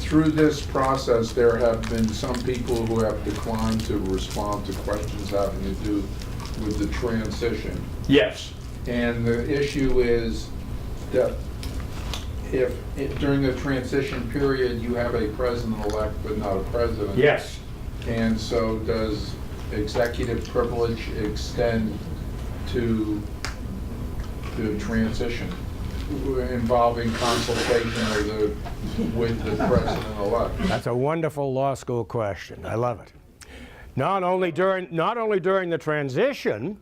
through this process, there have been some people who have declined to respond to questions having to do with the transition. Yes. And the issue is that if during the transition period, you have a president-elect but not a president. Yes. And so does executive privilege extend to the transition involving consultation with the president-elect? That's a wonderful law school question. I love it. Not only during the transition,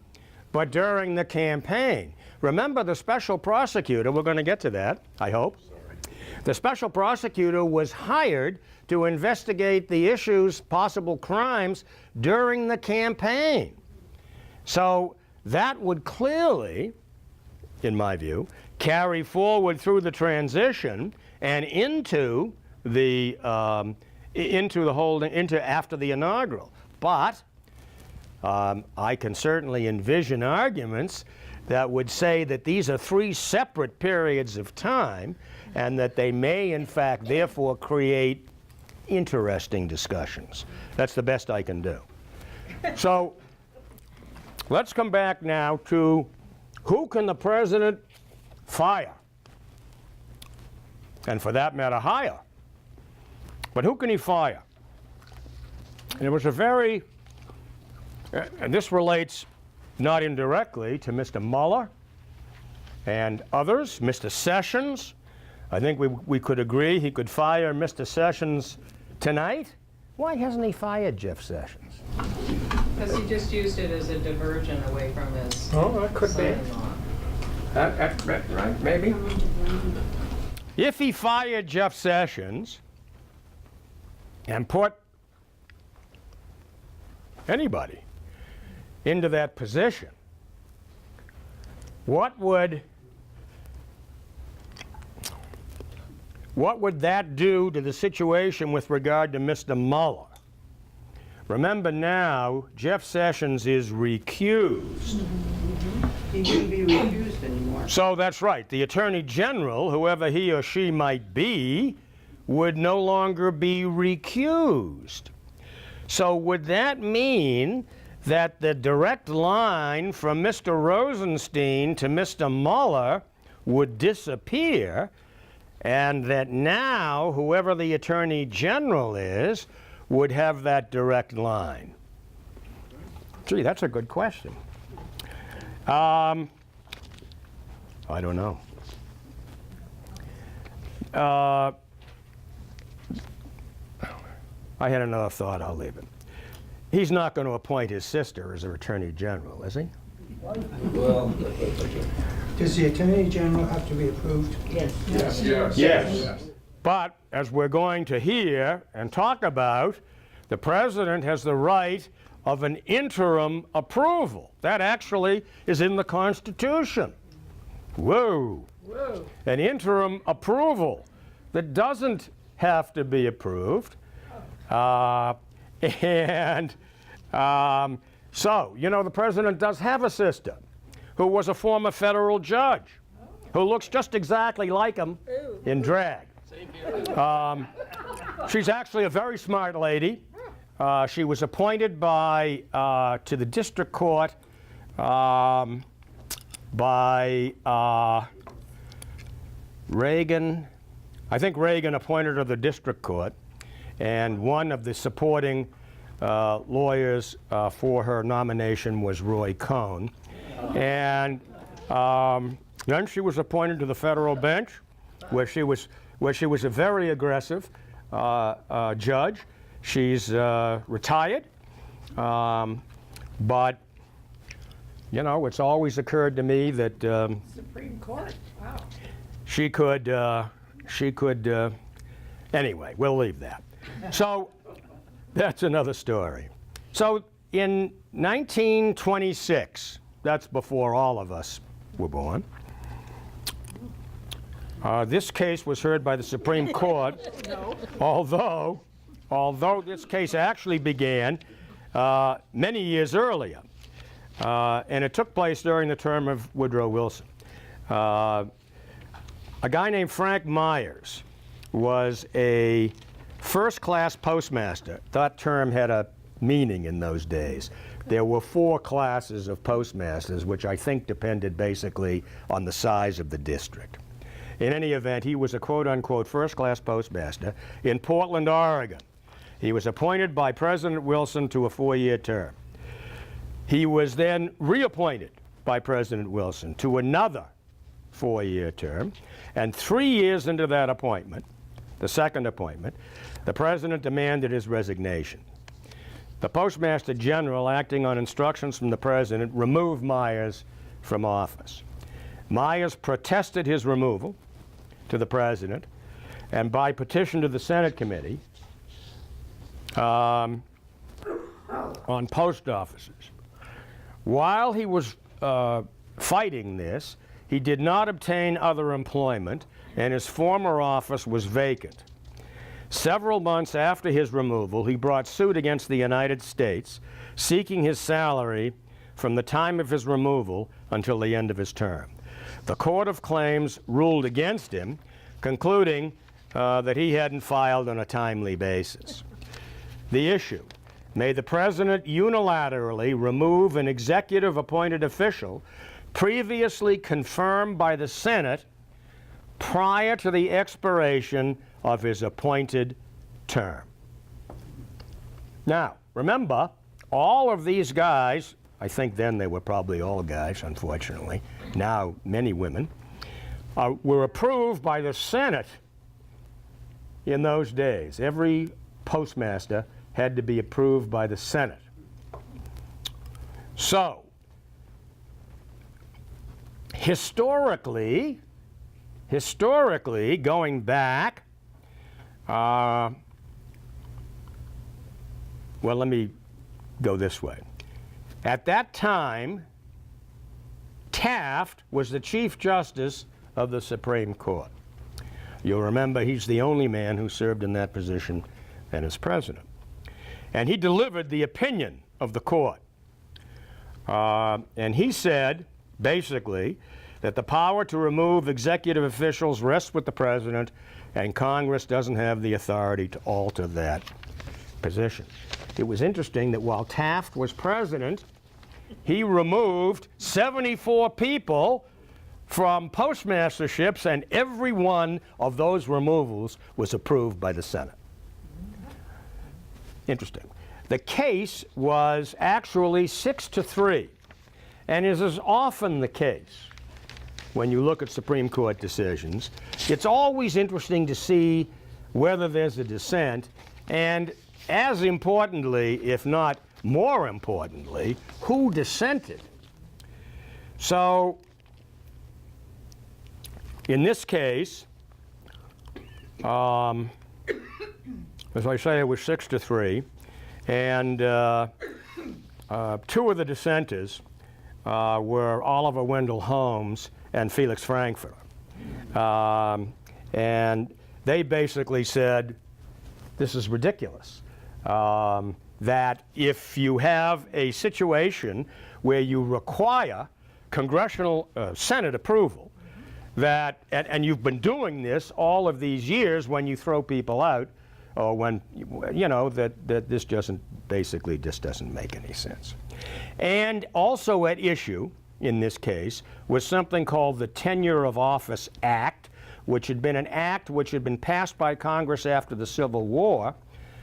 but during the campaign. Remember, the special prosecutor, we're going to get to that, I hope. The special prosecutor was hired to investigate the issues, possible crimes, during the campaign. So that would clearly, in my view, carry forward through the transition and into after the inaugural. But I can certainly envision arguments that would say that these are three separate periods of time and that they may, in fact, therefore create interesting discussions. That's the best I can do. So let's come back now to who can the president fire? And for that matter, hire. But who can he fire? And it was a very, and this relates not indirectly to Mr. Mueller and others, Mr. Sessions. I think we could agree he could fire Mr. Sessions tonight. Why hasn't he fired Jeff Sessions? Because he just used it as a diversion away from his Oh, that could be. son-in-law. Right, maybe. If he fired Jeff Sessions and put anybody into that position, what would that do to the situation with regard to Mr. Mueller? Remember now, Jeff Sessions is recused. He wouldn't be recused anymore. So that's right. The Attorney General, whoever he or she might be, would no longer be recused. So would that mean that the direct line from Mr. Rosenstein to Mr. Mueller would disappear, and that now whoever the Attorney General is would have that direct line? Gee, that's a good question. I don't know. I had another thought, I'll leave it. He's not going to appoint his sister as an Attorney General, is he? Well, Does the Attorney General have to be approved? Yes. Yes. Yes. But as we're going to hear and talk about, the president has the right of an interim approval. That actually is in the Constitution. Whoa. Whoa. An interim approval that doesn't have to be approved. So, you know, the president does have a sister who was a former federal judge who looks just exactly like him in drag. She's actually a very smart lady. She was appointed to the district court by Reagan. I think Reagan appointed her to the district court, and one of the supporting lawyers for her nomination was Roy Cohn. And then she was appointed to the federal bench, where she was a very aggressive judge. She's retired, but you know, it's always occurred to me that Supreme Court, wow. she could. Anyway, we'll leave that. So that's another story. So in 1926, that's before all of us were born, this case was heard by the Supreme Court, although this case actually began many years earlier, and it took place during the term of Woodrow Wilson. A guy named Frank Myers was a first-class postmaster. That term had a meaning in those days. There were 4 classes of postmasters, which I think depended basically on the size of the district. In any event, he was a quote-unquote first-class postmaster in Portland, Oregon. He was appointed by President Wilson to a 4-year term. He was then reappointed by President Wilson to another 4-year term, and 3 years into that appointment, the second appointment, the President demanded his resignation. The Postmaster General, acting on instructions from the President, removed Myers from office. Myers protested his removal to the President, and by petition to the Senate Committee on post offices. While he was fighting this, he did not obtain other employment, and his former office was vacant. Several months after his removal, he brought suit against the United States, seeking his salary from the time of his removal until the end of his term. The Court of Claims ruled against him, concluding that he hadn't filed on a timely basis. The issue: may the President unilaterally remove an executive-appointed official previously confirmed by the Senate prior to the expiration of his appointed term. Now, remember, all of these guys, I think then they were probably all guys, unfortunately, now many women, were approved by the Senate in those days. Every postmaster had to be approved by the Senate. So, historically, going back, well, let me go this way. At that time, Taft was the Chief Justice of the Supreme Court. You'll remember he's the only man who served in that position and as president. And he delivered the opinion of the court. And he said, basically, that the power to remove executive officials rests with the President, and Congress doesn't have the authority to alter that position. It was interesting that while Taft was president, he removed 74 people from postmasterships, and every one of those removals was approved by the Senate. Interesting. The case was actually 6-3, and as is often the case when you look at Supreme Court decisions, it's always interesting to see whether there's a dissent, and as importantly, if not more importantly, who dissented. So, in this case, as I say, it was 6-3, and 2 of the dissenters were Oliver Wendell Holmes and Felix Frankfurter. And they basically said, this is ridiculous. That if you have a situation where you require congressional Senate approval, that, and you've been doing this all of these years when you throw people out, or when, you know, that this doesn't, basically just doesn't make any sense. And also at issue in this case was something called the Tenure of Office Act, which had been an act which had been passed by Congress after the Civil War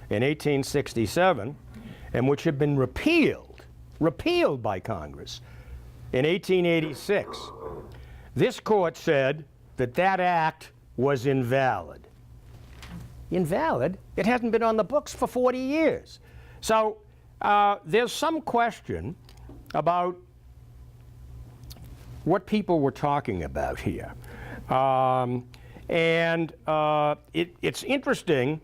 in 1867, and which had been repealed by Congress in 1886. This court said that that act was invalid. Invalid? It hasn't been on the books for 40 years. So there's some question about what people were talking about here. It's interesting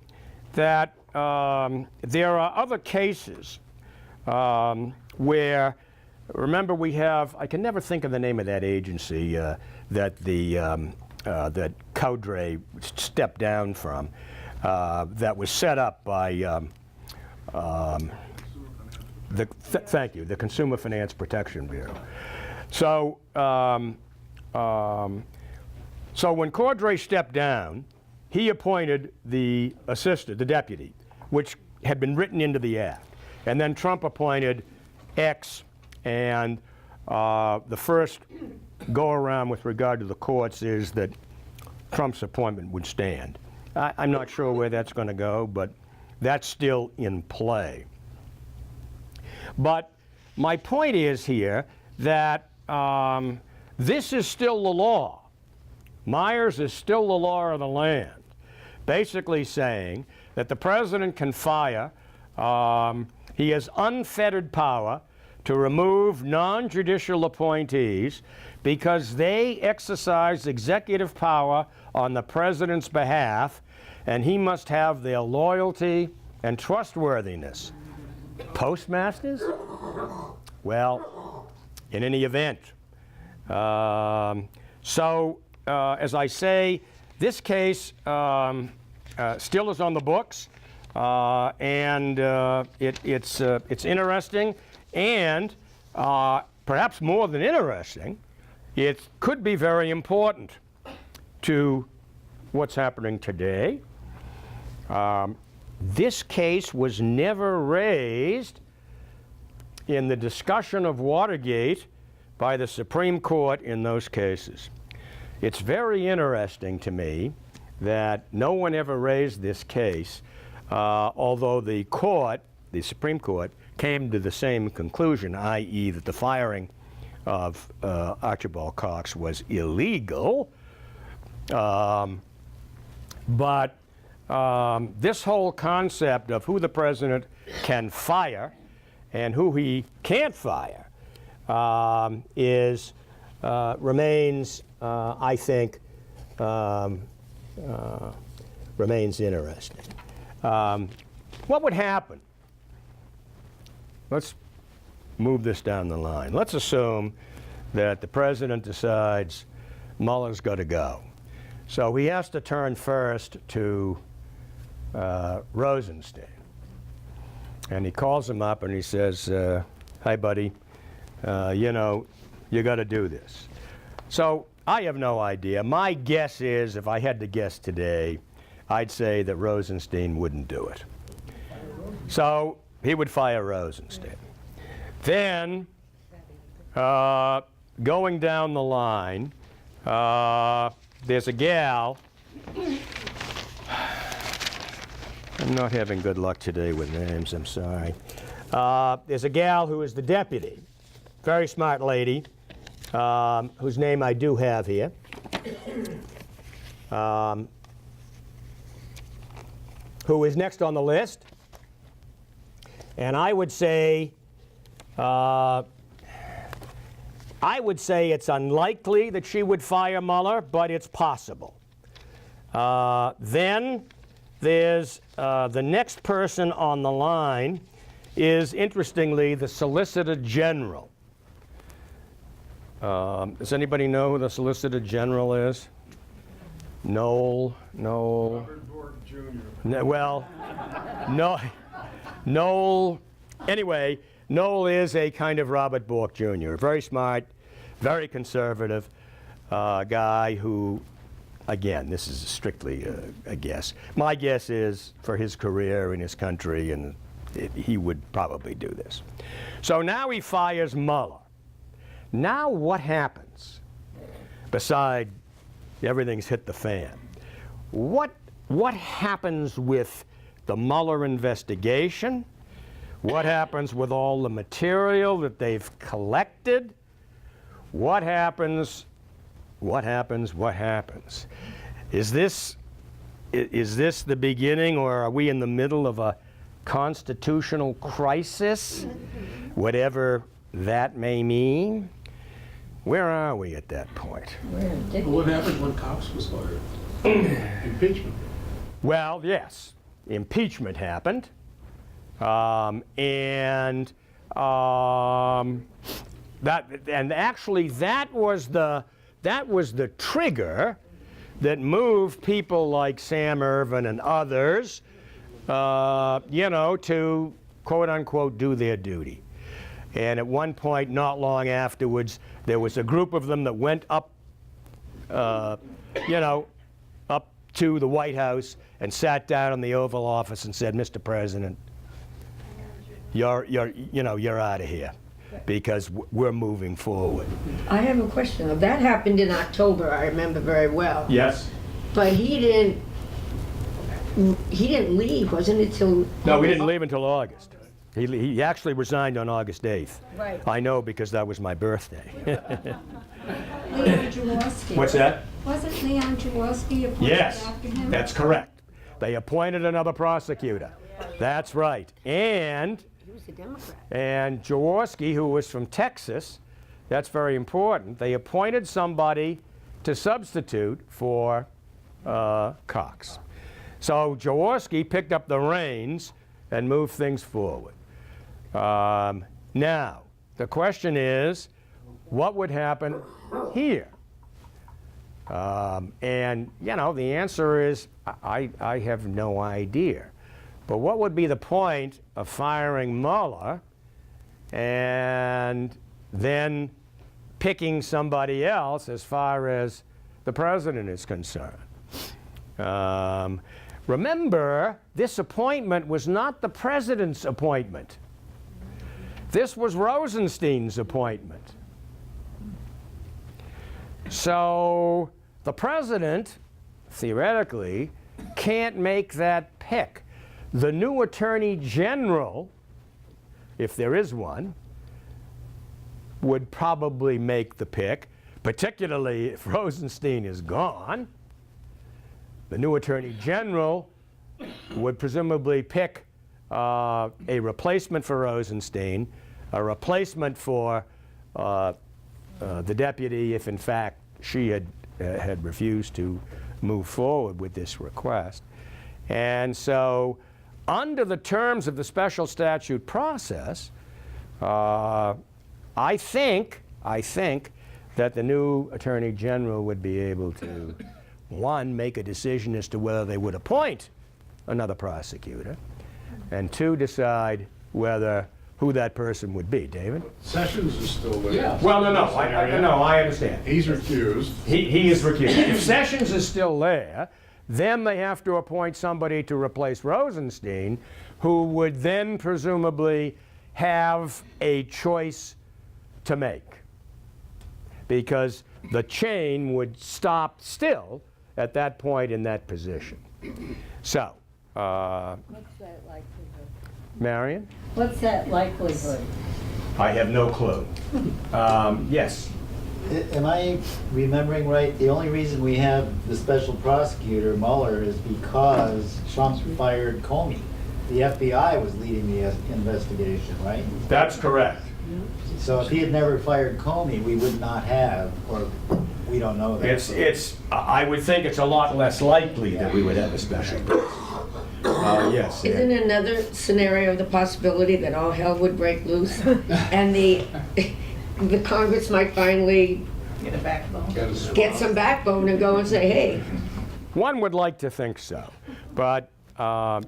that there are other cases where, remember, we have, I can never think of the name of that agency that Cowdray stepped down from, that was set up by thank you, the Consumer Finance Protection Bureau. So, so when Cordray stepped down, he appointed the assistant, the deputy, which had been written into the act. And then Trump appointed X, and the first go-around with regard to the courts is that Trump's appointment would stand. I'm not sure where that's going to go, but that's still in play. But my point is here that this is still the law. Myers is still the law of the land, basically saying that the president can fire, he has unfettered power to remove non-judicial appointees because they exercise executive power on the president's behalf, and he must have their loyalty and trustworthiness. Postmasters? Well, in any event. As I say, this case still is on the books, and it's interesting, and perhaps more than interesting, it could be very important to what's happening today. This case was never raised in the discussion of Watergate by the Supreme Court in those cases. It's very interesting to me that no one ever raised this case, although the court, the Supreme Court, came to the same conclusion, i.e. that the firing of Archibald Cox was illegal. But this whole concept of who the president can fire and who he can't fire remains, I think, remains interesting. What would happen? Let's move this down the line. Let's assume that the president decides Mueller's got to go. So he has to turn first to Rosenstein. And he calls him up and he says, hi, buddy, you know, you got to do this. So I have no idea. My guess is, if I had to guess today, I'd say that Rosenstein wouldn't do it. So he would fire Rosenstein. Then, going down the line, there's a gal. I'm not having good luck today with names, I'm sorry. There's a gal who is the deputy, very smart lady, whose name I do have here. Who is next on the list. And I would say it's unlikely that she would fire Mueller, but it's possible. Then there's the next person on the line is, interestingly, the Solicitor General. Does anybody know who the Solicitor General is? Noel. Robert Bork Jr. Well, no. Noel, anyway, Noel is a kind of Robert Bork Jr., very smart, very conservative guy who, again, this is strictly a guess. My guess is for his career in his country, and he would probably do this. So now he fires Mueller. Now what happens? Beside everything's hit the fan. What happens with the Mueller investigation? What happens with all the material that they've collected? What happens? What happens? What happens? Is this the beginning, or are we in the middle of a constitutional crisis? Whatever that may mean. Where are we at that point? What happened when Cox was fired? Impeachment. Well, yes, impeachment happened, and actually that was the trigger that moved people like Sam Ervin and others, you know, to quote unquote do their duty. And at one point, not long afterwards, there was a group of them that went up, you know, up to the White House and sat down in the Oval Office and said, Mr. President, you're out of here, because we're moving forward. I have a question, though. That happened in October, I remember very well. Yes? But he didn't leave, wasn't it, till? No, we didn't leave until August. He actually resigned on August 8th. Right. I know, because that was my birthday. Leon Jaworski. What's that? Wasn't Leon Jaworski appointed Yes, after him? that's correct. They appointed another prosecutor. That's right. And He was a Democrat. Jaworski, who was from Texas, that's very important. They appointed somebody to substitute for Cox. So Jaworski picked up the reins and moved things forward. Now, the question is, what would happen here? And, the answer is, I have no idea. But what would be the point of firing Mueller and then picking somebody else as far as the president is concerned? Remember, this appointment was not the president's appointment. This was Rosenstein's appointment. So the president, theoretically, can't make that pick. The new attorney general, if there is one, would probably make the pick, particularly if Rosenstein is gone. The new attorney general would presumably pick a replacement for Rosenstein, a replacement for the deputy, if in fact she had refused to move forward with this request. And so, under the terms of the special statute process, I think that the new attorney general would be able to, one, make a decision as to whether they would appoint another prosecutor, and two, decide who that person would be. David? Sessions is still there. Yeah. Well, no, I understand. He's recused. He is recused. If Sessions is still there, then they have to appoint somebody to replace Rosenstein, who would then presumably have a choice to make, because the chain would stop still at that point in that position. So, What's that likelihood? Marion? What's that likelihood? I have no clue. Yes. Am I remembering right? The only reason we have the special prosecutor, Mueller, is because Trump fired Comey. The FBI was leading the investigation, right? That's correct. So if he had never fired Comey, we would not have, or we don't know that. I would think it's a lot less likely that we would have a special person. Yes. Isn't another scenario the possibility that all hell would break loose and the Congress might finally Get a backbone. get some backbone and go and say, hey. One would like to think so, but my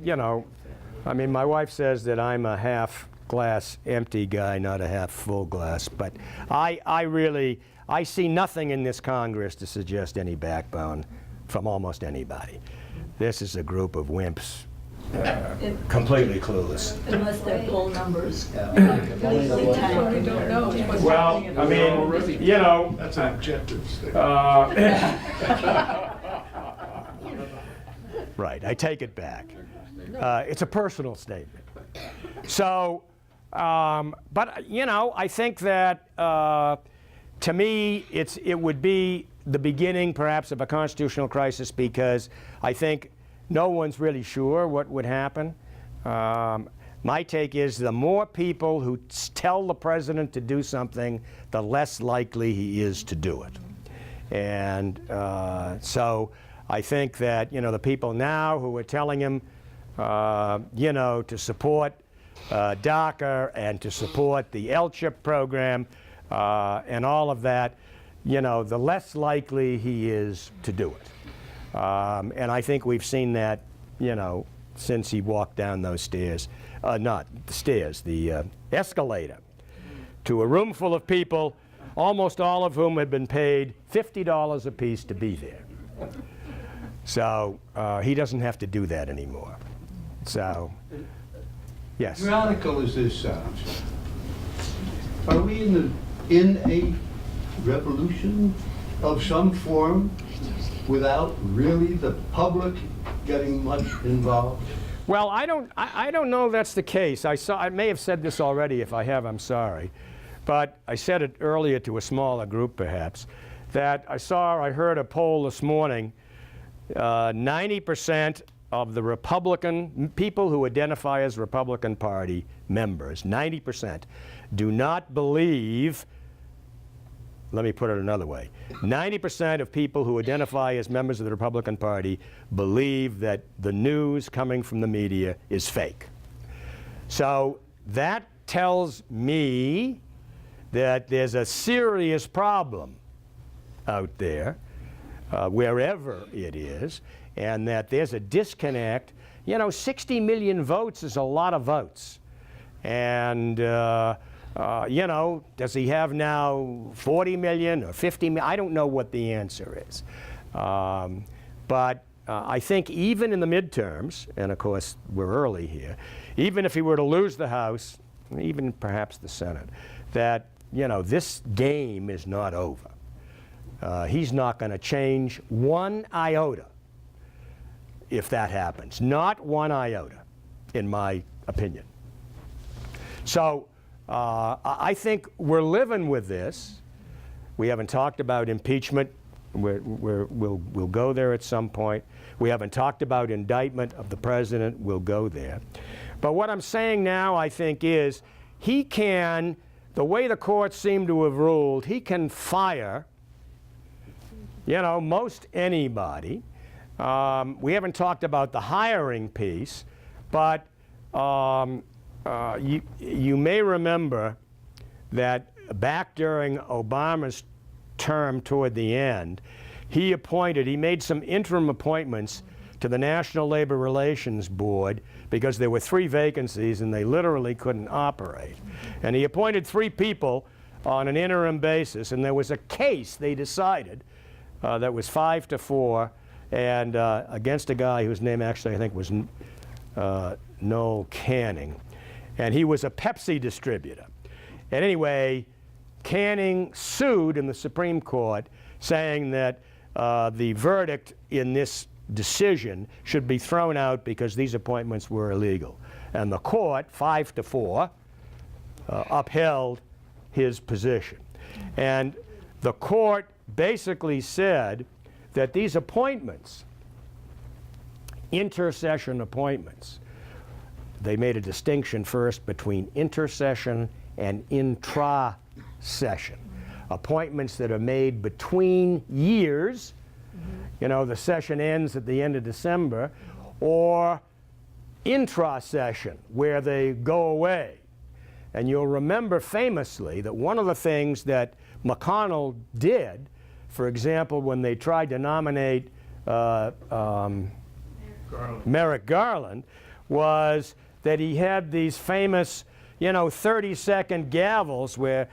wife says that I'm a half glass empty guy, not a half full glass, but I see nothing in this Congress to suggest any backbone from almost anybody. This is a group of wimps, completely clueless. Unless they're poll numbers. Completely tiny. We don't know. Well, I mean, That's an objective statement. Right, I take it back. It's a personal statement. So, but I think that to me, it would be the beginning, perhaps, of a constitutional crisis, because I think no one's really sure what would happen. My take is the more people who tell the president to do something, the less likely he is to do it. And so I think that, the people now who are telling him, to support DACA and to support the L-chip program and all of that, the less likely he is to do it. And I think we've seen that, since he walked down those stairs, not the stairs, the escalator, to a room full of people, almost all of whom had been paid $50 apiece to be there. So he doesn't have to do that anymore. So, Yes. Radical as this sounds, are we in a revolution of some form without really the public getting much involved? Well, I don't know that's the case. I may have said this already. If I have, I'm sorry. But I said it earlier to a smaller group, perhaps, that I heard a poll this morning, 90% of the Republican people who identify as Republican Party members, 90%, do not believe, let me put it another way, 90% of people who identify as members of the Republican Party believe that the news coming from the media is fake. So that tells me that there's a serious problem out there, wherever it is, and that there's a disconnect. You know, 60 million votes is a lot of votes. And, you know, does he have now 40 million or 50 million? I don't know what the answer is. But I think even in the midterms, and of course we're early here, even if he were to lose the House, even perhaps the Senate, that, you know, this game is not over. He's not going to change one iota if that happens. Not one iota, in my opinion. So I think we're living with this. We haven't talked about impeachment. We'll go there at some point. We haven't talked about indictment of the president. We'll go there. But what I'm saying now, I think, is he can, the way the courts seem to have ruled, he can fire, you know, most anybody. We haven't talked about the hiring piece, but you may remember that back during Obama's term toward the end, he made some interim appointments to the National Labor Relations Board because there were 3 vacancies and they literally couldn't operate. And he appointed 3 people on an interim basis, and there was a case they decided that was 5-4 and against a guy whose name actually I think was Noel Canning. And he was a Pepsi distributor. And anyway, Canning sued in the Supreme Court saying that the verdict in this decision should be thrown out because these appointments were illegal. And the court, 5-4, upheld his position. And the court basically said that these appointments, intersession appointments, they made a distinction first between intersession and intra-session. Appointments that are made between years, you know, the session ends at the end of December, or intra-session, where they go away. And you'll remember famously that one of the things that McConnell did, for example, when they tried to nominate Merrick Garland, was that he had these famous, you know, 30-second gavels where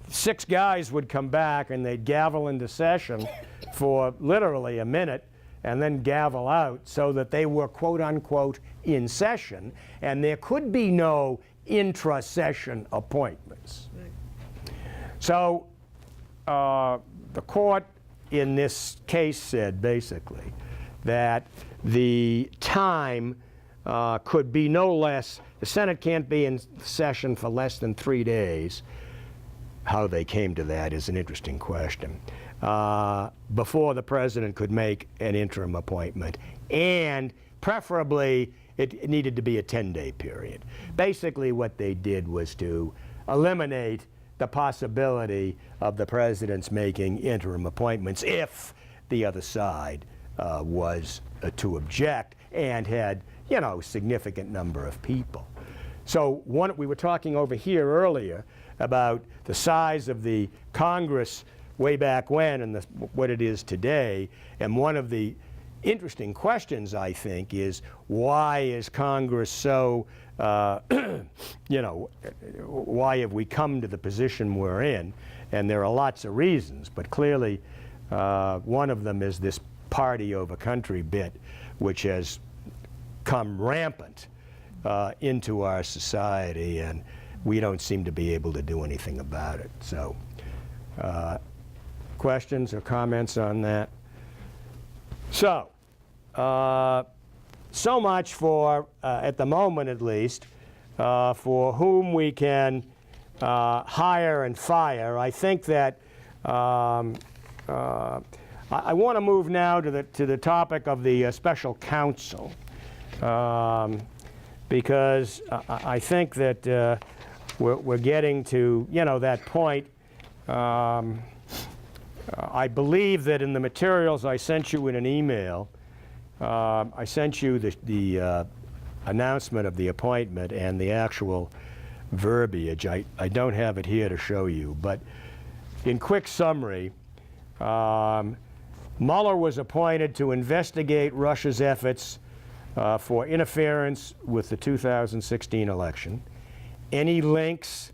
6 guys would come back and they'd gavel into session for literally a minute and then gavel out so that they were quote-unquote in session, and there could be no intra-session appointments. So the court in this case said basically that the time could be no less, the Senate can't be in session for less than 3 days. How they came to that is an interesting question. Before the president could make an interim appointment, and preferably it needed to be a 10-day period. Basically what they did was to eliminate the possibility of the president's making interim appointments if the other side was to object and had, you know, significant number of people. So we were talking over here earlier about the size of the Congress way back when and what it is today, and one of the interesting questions, I think, is why is Congress so, you know, why have we come to the position we're in? And there are lots of reasons, but clearly one of them is this party over country bit, which has come rampant into our society, and we don't seem to be able to do anything about it. So, questions or comments on that? So, so much for, at the moment at least, for whom we can hire and fire. I think that I want to move now to the topic of the special counsel, because I think that we're getting to, you know, that point. I believe that in the materials I sent you in an email, I sent you the announcement of the appointment and the actual verbiage. I don't have it here to show you, but in quick summary, Mueller was appointed to investigate Russia's efforts for interference with the 2016 election, any links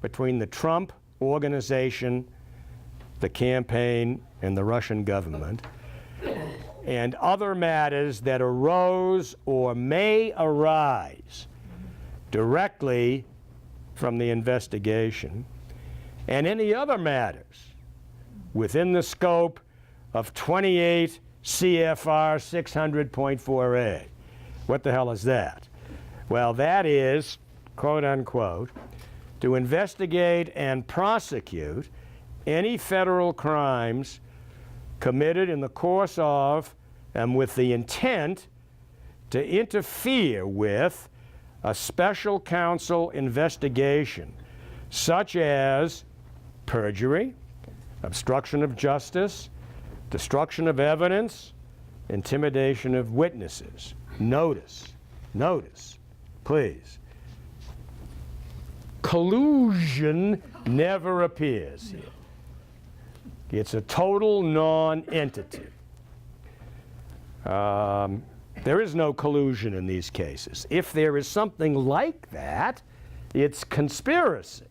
between the Trump organization, the campaign, and the Russian government, and other matters that arose or may arise directly from the investigation, and any other matters within the scope of 28 CFR 600.4a. What the hell is that? Well, that is, quote unquote, to investigate and prosecute any federal crimes committed in the course of and with the intent to interfere with a special counsel investigation, such as perjury, obstruction of justice, destruction of evidence, intimidation of witnesses. Notice, please. Collusion never appears here. It's a total non-entity. There is no collusion in these cases. If there is something like that, it's conspiracy,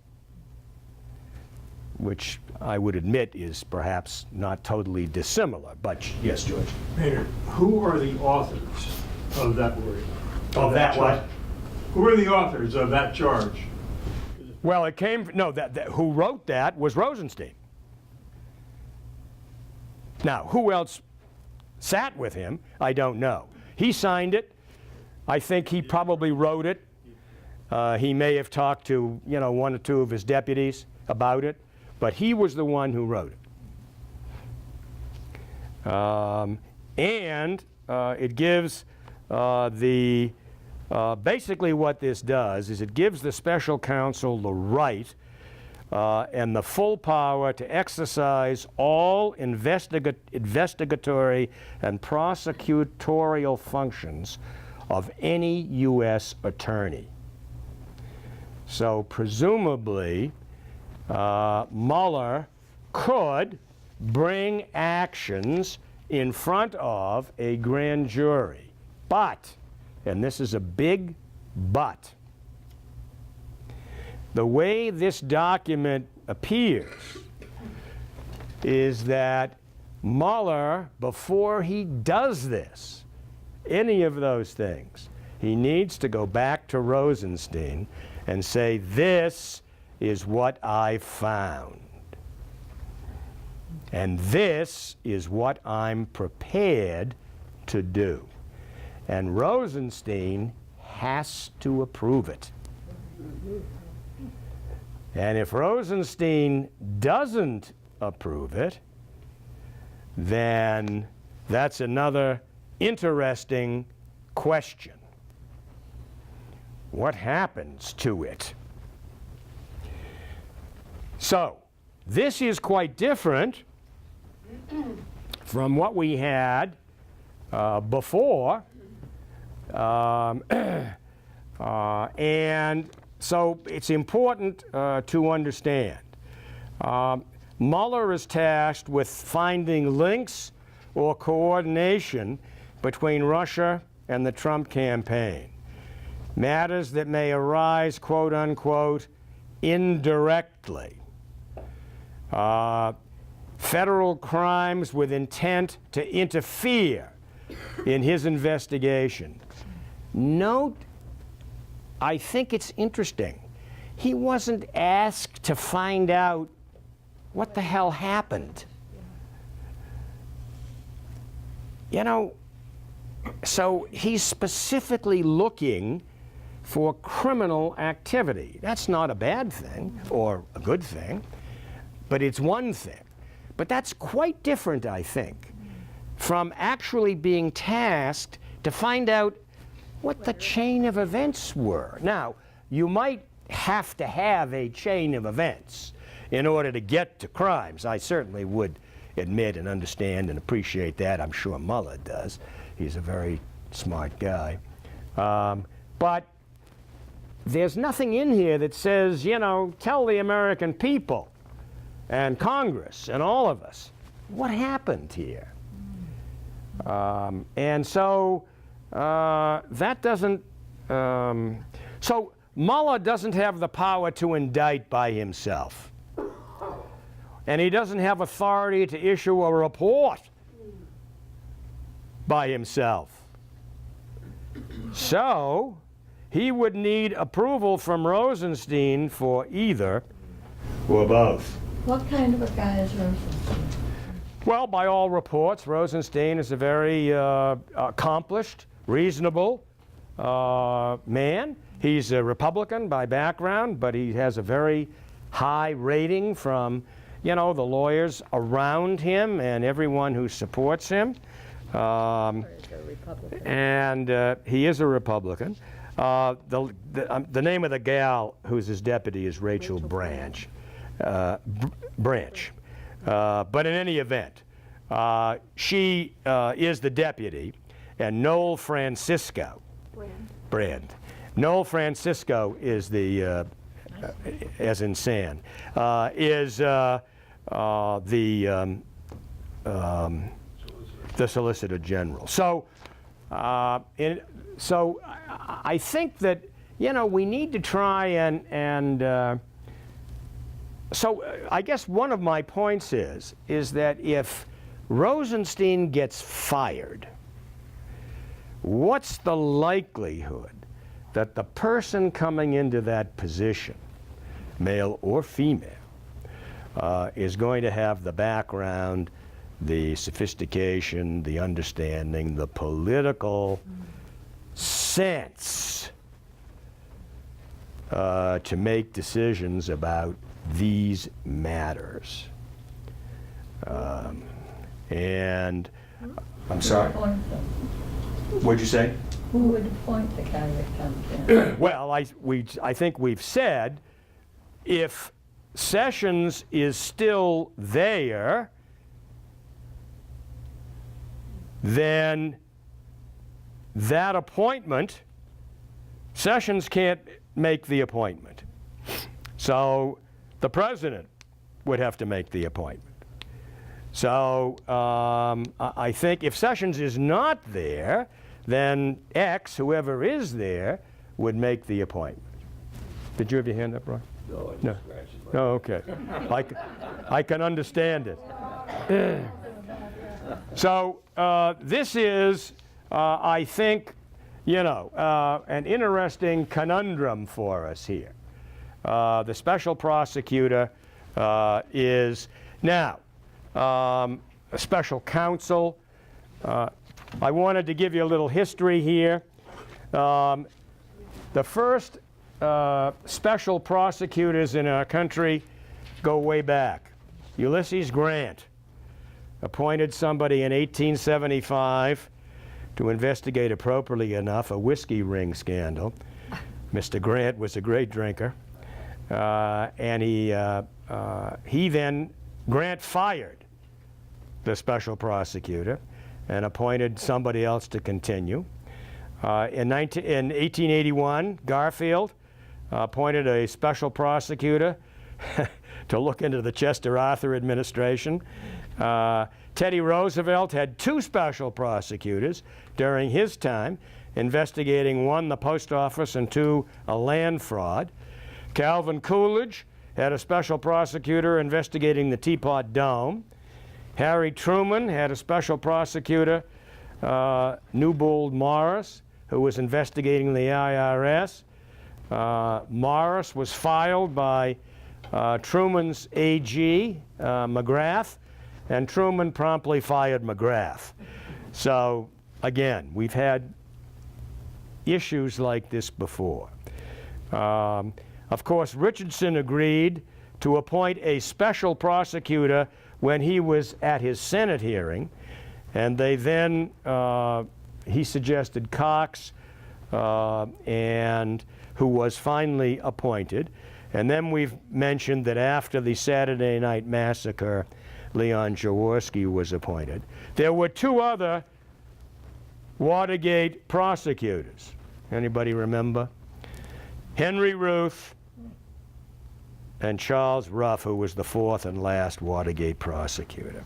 which I would admit is perhaps not totally dissimilar. But yes, George. Maynard, who are the authors of that word? Of that what? Who are the authors of that charge? Well, it came, no, who wrote that was Rosenstein. Now, who else sat with him, I don't know. He signed it. I think he probably wrote it. He may have talked to, you know, one or two of his deputies about it, but he was the one who wrote it. It gives basically what this does is it gives the special counsel the right and the full power to exercise all investigatory and prosecutorial functions of any U.S. attorney. So presumably, Mueller could bring actions in front of a grand jury. But, and this is a big but, the way this document appears is that Mueller, before he does this, any of those things, he needs to go back to Rosenstein and say, this is what I found. And this is what I'm prepared to do. And Rosenstein has to approve it. And if Rosenstein doesn't approve it, then that's another interesting question. What happens to it? So, this is quite different from what we had before. And so it's important to understand. Mueller is tasked with finding links or coordination between Russia and the Trump campaign. Matters that may arise, quote unquote, indirectly. Federal crimes with intent to interfere in his investigation. Note I think it's interesting. He wasn't asked to find out what the hell happened. You know, so he's specifically looking for criminal activity. That's not a bad thing or a good thing, but it's one thing. But that's quite different, I think, from actually being tasked to find out what the chain of events were. Now, you might have to have a chain of events in order to get to crimes. I certainly would admit and understand and appreciate that. I'm sure Mueller does. He's a very smart guy. But there's nothing in here that says, you know, tell the American people and Congress and all of us what happened here. And so that doesn't, so Mueller doesn't have the power to indict by himself. And he doesn't have authority to issue a report by himself. So he would need approval from Rosenstein for either or both. What kind of a guy is Rosenstein? Well, by all reports, Rosenstein is a very accomplished, reasonable man. He's a Republican by background, but he has a very high rating from, you know, the lawyers around him and everyone who supports him. And he is a Republican. The name of the gal who's his deputy is Rachel Branch. Branch. But in any event, she is the deputy, and Noel Francisco, Brand. Noel Francisco is the, as in San, is the Solicitor General. So, so I think that, you know, we need to try and so I guess one of my points is that if Rosenstein gets fired, what's the likelihood that the person coming into that position, male or female, is going to have the background, the sophistication, the understanding, the political sense to make decisions about these matters? And I'm sorry? What'd you say? Who would appoint the guy that comes in? Well, I think we've said if Sessions is still there, then that appointment, Sessions can't make the appointment. So the president would have to make the appointment. So I think if Sessions is not there, then X, whoever is there, would make the appointment. Did you have your hand up, Roy? No. No, okay. I can understand it. So this is, I think, you know, an interesting conundrum for us here. The special prosecutor is now a special counsel. I wanted to give you a little history here. The first special prosecutors in our country go way back. Ulysses Grant appointed somebody in 1875 to investigate, appropriately enough, a whiskey ring scandal. Mr. Grant was a great drinker. And he then, Grant fired the special prosecutor and appointed somebody else to continue. In 1881, Garfield appointed a special prosecutor to look into the Chester Arthur administration. Teddy Roosevelt had two special prosecutors during his time, investigating one, the post office, and two, a land fraud. Calvin Coolidge had a special prosecutor investigating the Teapot Dome. Harry Truman had a special prosecutor, Newbold Morris, who was investigating the IRS. Morris was filed by Truman's AG, McGrath, and Truman promptly fired McGrath. So again, we've had issues like this before. Of course, Richardson agreed to appoint a special prosecutor when he was at his Senate hearing, and they then, he suggested Cox, and who was finally appointed. And then we've mentioned that after the Saturday Night Massacre, Leon Jaworski was appointed. There were two other Watergate prosecutors. Anybody remember? Henry Ruth and Charles Ruff, who was the fourth and last Watergate prosecutor.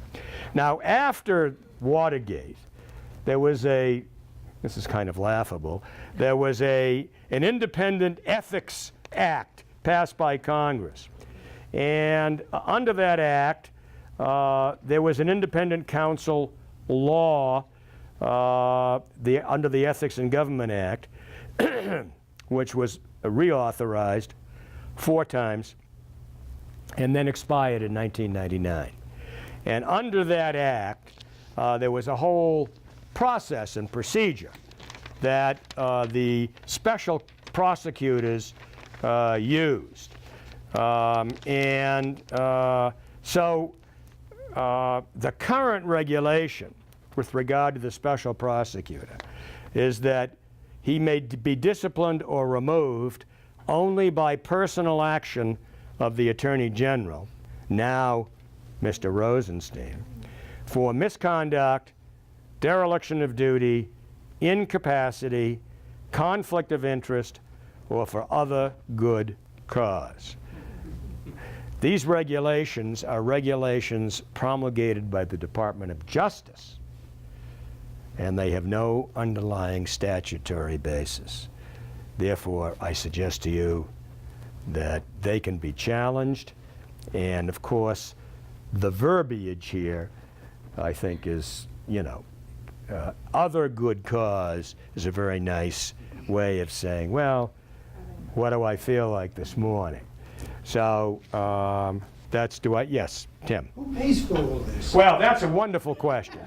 Now, after Watergate, there was a, this is kind of laughable, there was an independent ethics act passed by Congress. And under that act, there was an independent counsel law under the Ethics in Government Act, which was reauthorized 4 times and then expired in 1999. And under that act, there was a whole process and procedure that the special prosecutors used. So the current regulation with regard to the special prosecutor is that he may be disciplined or removed only by personal action of the Attorney General, now Mr. Rosenstein, for misconduct, dereliction of duty, incapacity, conflict of interest, or for other good cause. These regulations are regulations promulgated by the Department of Justice, and they have no underlying statutory basis. Therefore, I suggest to you that they can be challenged, and of course, the verbiage here, I think, is, you know, other good cause is a very nice way of saying, well, what do I feel like this morning? So that's, yes, Tim? Who pays for all this? Well, that's a wonderful question.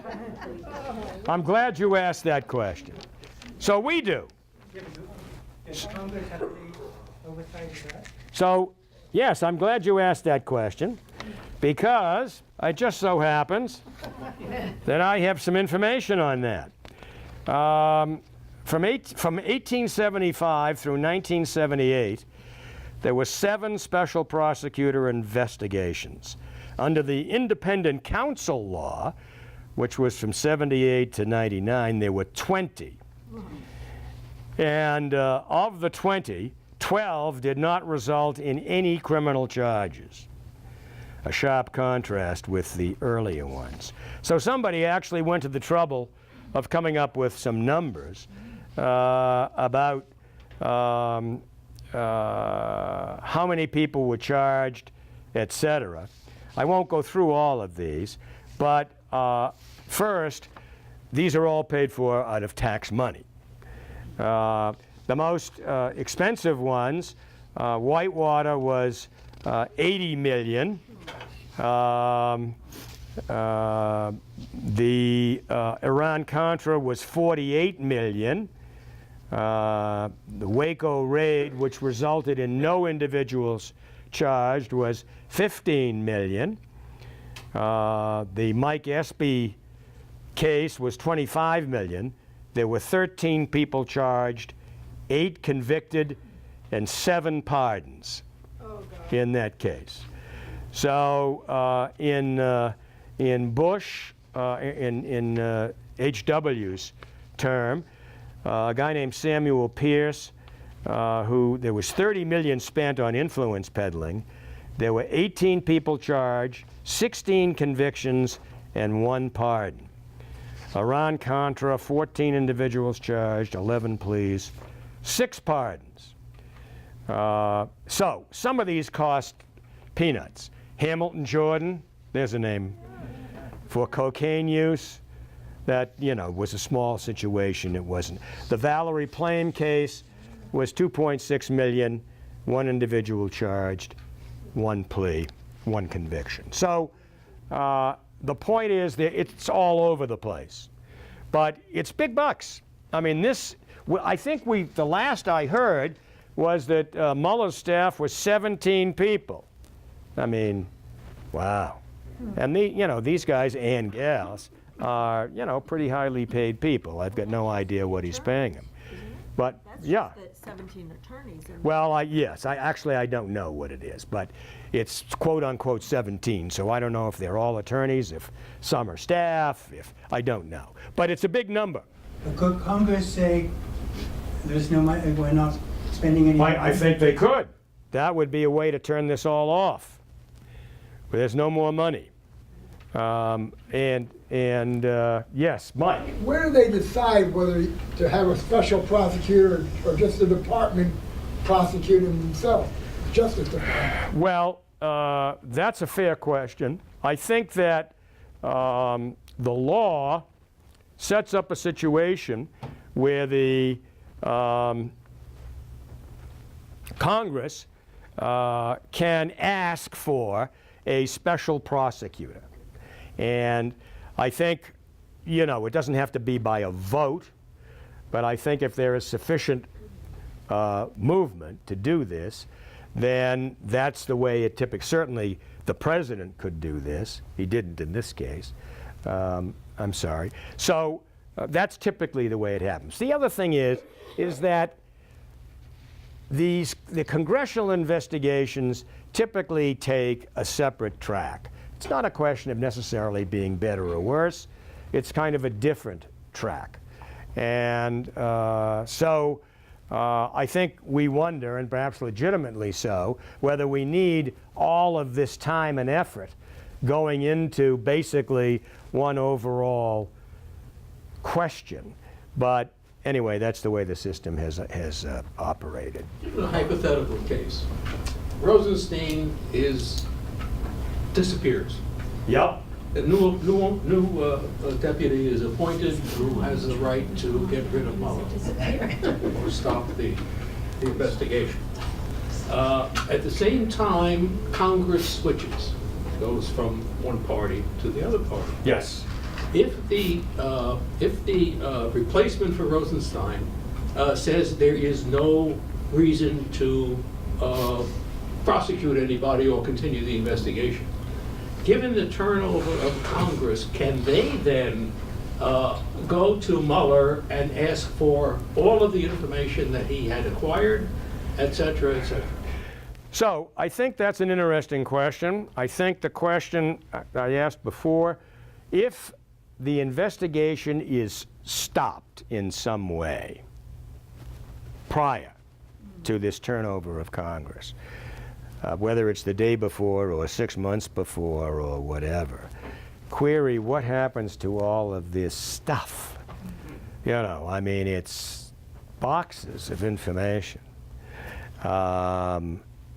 I'm glad you asked that question. So we do. Does Congress have any oversight of that? So, yes, I'm glad you asked that question, because it just so happens that I have some information on that. From 1875 through 1978, there were 7 special prosecutor investigations. Under the independent counsel law, which was from 78 to 99, there were 20. And of the 20, 12 did not result in any criminal charges. A sharp contrast with the earlier ones. So somebody actually went to the trouble of coming up with some numbers about how many people were charged, etc. I won't go through all of these, but first, these are all paid for out of tax money. The most expensive ones, Whitewater was 80 million. The Iran-Contra was 48 million. The Waco raid, which resulted in no individuals charged, was 15 million. The Mike Espy case was 25 million. There were 13 people charged, 8 convicted, and 7 pardons in that case. So in Bush, in H.W.'s term, a guy named Samuel Pierce, who there was 30 million spent on influence peddling. There were 18 people charged, 16 convictions, and 1 pardon. Iran-Contra, 14 individuals charged, 11 pleas, 6 pardons. So some of these cost peanuts. Hamilton Jordan, there's a name, for cocaine use. That, you know, was a small situation. It wasn't. The Valerie Plame case, was 2.6 million, one individual charged, one plea, one conviction. So the point is that it's all over the place. But it's big bucks. I mean, I think the last I heard was that Mueller's staff was 17 people. I mean, wow. And these guys and gals are, pretty highly paid people. I've got no idea what he's paying them. But yeah. That's just the 17 attorneys. Well, yes. I don't know what it is, but it's quote unquote 17. So I don't know if they're all attorneys, if some are staff, I don't know. But it's a big number. Could Congress say there's no money, we're not spending any money? I think they could. That would be a way to turn this all off. There's no more money. Yes, Mike. Where do they decide whether to have a special prosecutor or just the department prosecuting themselves, Justice Department? Well, that's a fair question. I think that the law sets up a situation where the Congress can ask for a special prosecutor. And I think, it doesn't have to be by a vote, but I think if there is sufficient movement to do this, then that's the way it typically, certainly the president could do this. He didn't in this case. I'm sorry. So that's typically the way it happens. The other thing is that the congressional investigations typically take a separate track. It's not a question of necessarily being better or worse. It's kind of a different track. And so I think we wonder, and perhaps legitimately so, whether we need all of this time and effort going into basically one overall question. But anyway, that's the way the system has operated. In a hypothetical case, Rosenstein disappears. Yep. A new deputy is appointed who has the right to get rid of Mueller or stop the investigation. At the same time, Congress switches, goes from one party to the other party. Yes. If the replacement for Rosenstein says there is no reason to prosecute anybody or continue the investigation, given the turnover of Congress, can they then go to Mueller and ask for all of the information that he had acquired, et cetera, et cetera? So I think that's an interesting question. I think the question I asked before, if the investigation is stopped in some way prior to this turnover of Congress, whether it's the day before or 6 months before or whatever, query what happens to all of this stuff. I mean, it's boxes of information.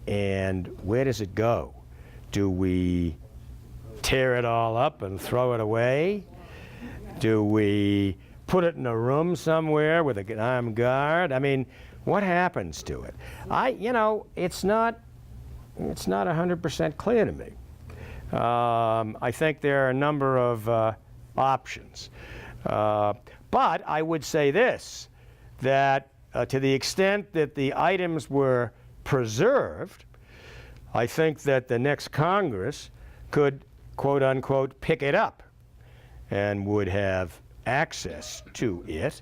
And where does it go? Do we tear it all up and throw it away? Do we put it in a room somewhere with an armed guard? I mean, what happens to it? It's not 100% clear to me. I think there are a number of options. But I would say this, that to the extent that the items were preserved, I think that the next Congress could, quote unquote, pick it up and would have access to it,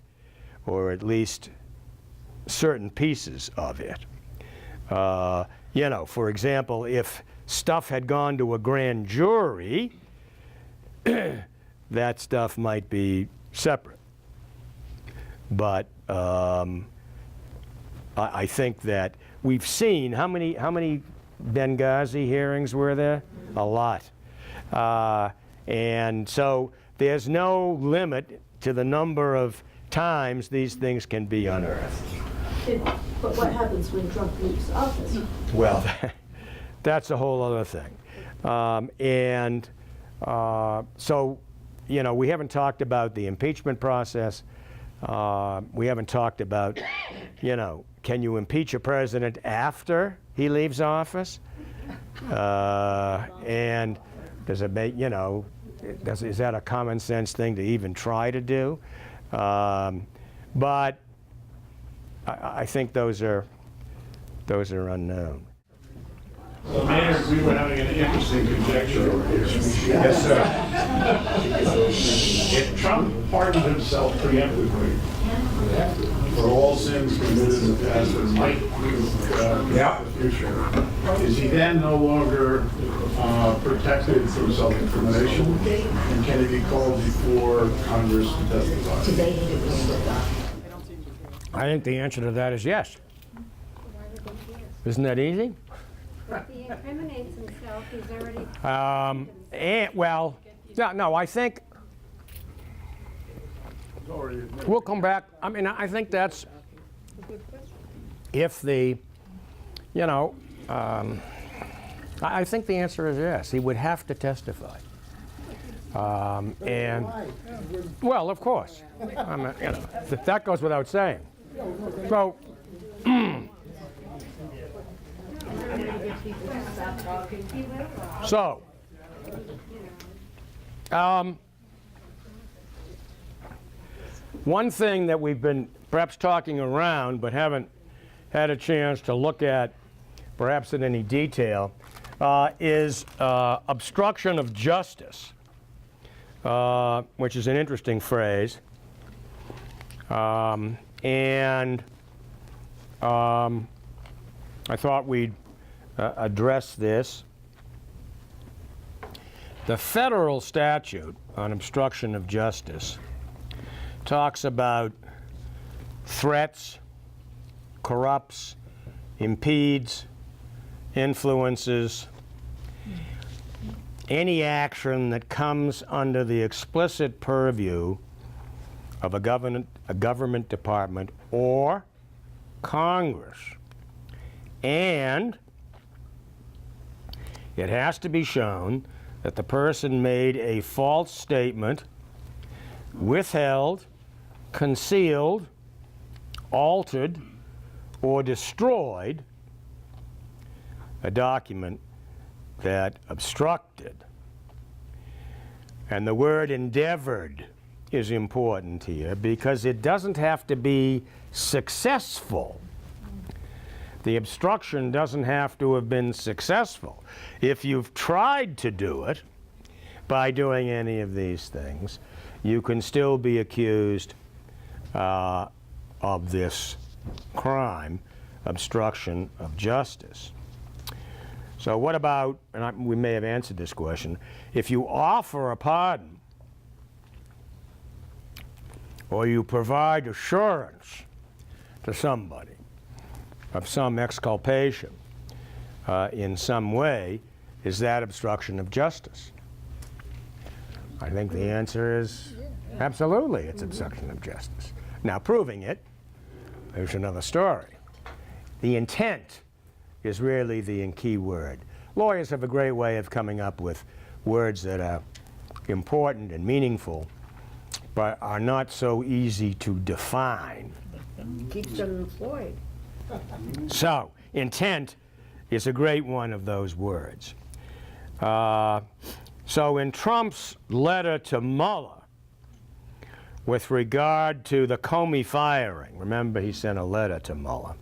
or at least certain pieces of it. For example, if stuff had gone to a grand jury, that stuff might be separate. But I think that we've seen, how many Benghazi hearings were there? A lot. And so there's no limit to the number of times these things can be unearthed. But what happens when Trump leaves office? Well, that's a whole other thing. So, we haven't talked about the impeachment process. We haven't talked about you know, can you impeach a president after he leaves office? And does it make, you know, is that a common sense thing to even try to do? But I think those are unknown. Well, Mayor, we were having an interesting conjecture over here. Yes, sir. If Trump pardoned himself preemptively for all sins committed in the past that might in the future, is he then no longer protected from self-incrimination? And can he be called before Congress to testify? I think the answer to that is yes. Isn't that easy? If he incriminates himself, he's already. Well, no, I think we'll come back. I mean, I think that's if the, you know, I think the answer is yes. He would have to testify. And well, of course, I mean, you know, that goes without saying. So. So, one thing that we've been perhaps talking around but haven't had a chance to look at perhaps in any detail is obstruction of justice, which is an interesting phrase. And I thought we'd address this. The federal statute on obstruction of justice talks about threats, corrupts, impedes, influences, any action that comes under the explicit purview of a government department or Congress. And it has to be shown that the person made a false statement, withheld, concealed, altered, or destroyed a document that obstructed. And the word endeavored is important here because it doesn't have to be successful. The obstruction doesn't have to have been successful. If you've tried to do it by doing any of these things, you can still be accused of this crime, obstruction of justice. So what about, and we may have answered this question, if you offer a pardon or you provide assurance to somebody of some exculpation in some way, is that obstruction of justice? I think the answer is absolutely, it's obstruction of justice. Now, proving it, there's another story. The intent is really the key word. Lawyers have a great way of coming up with words that are important and meaningful, but are not so easy to define. Keeps them employed. So, intent is a great one of those words. So in Trump's letter to Mueller, with regard to the Comey firing, remember he sent a letter to Mueller,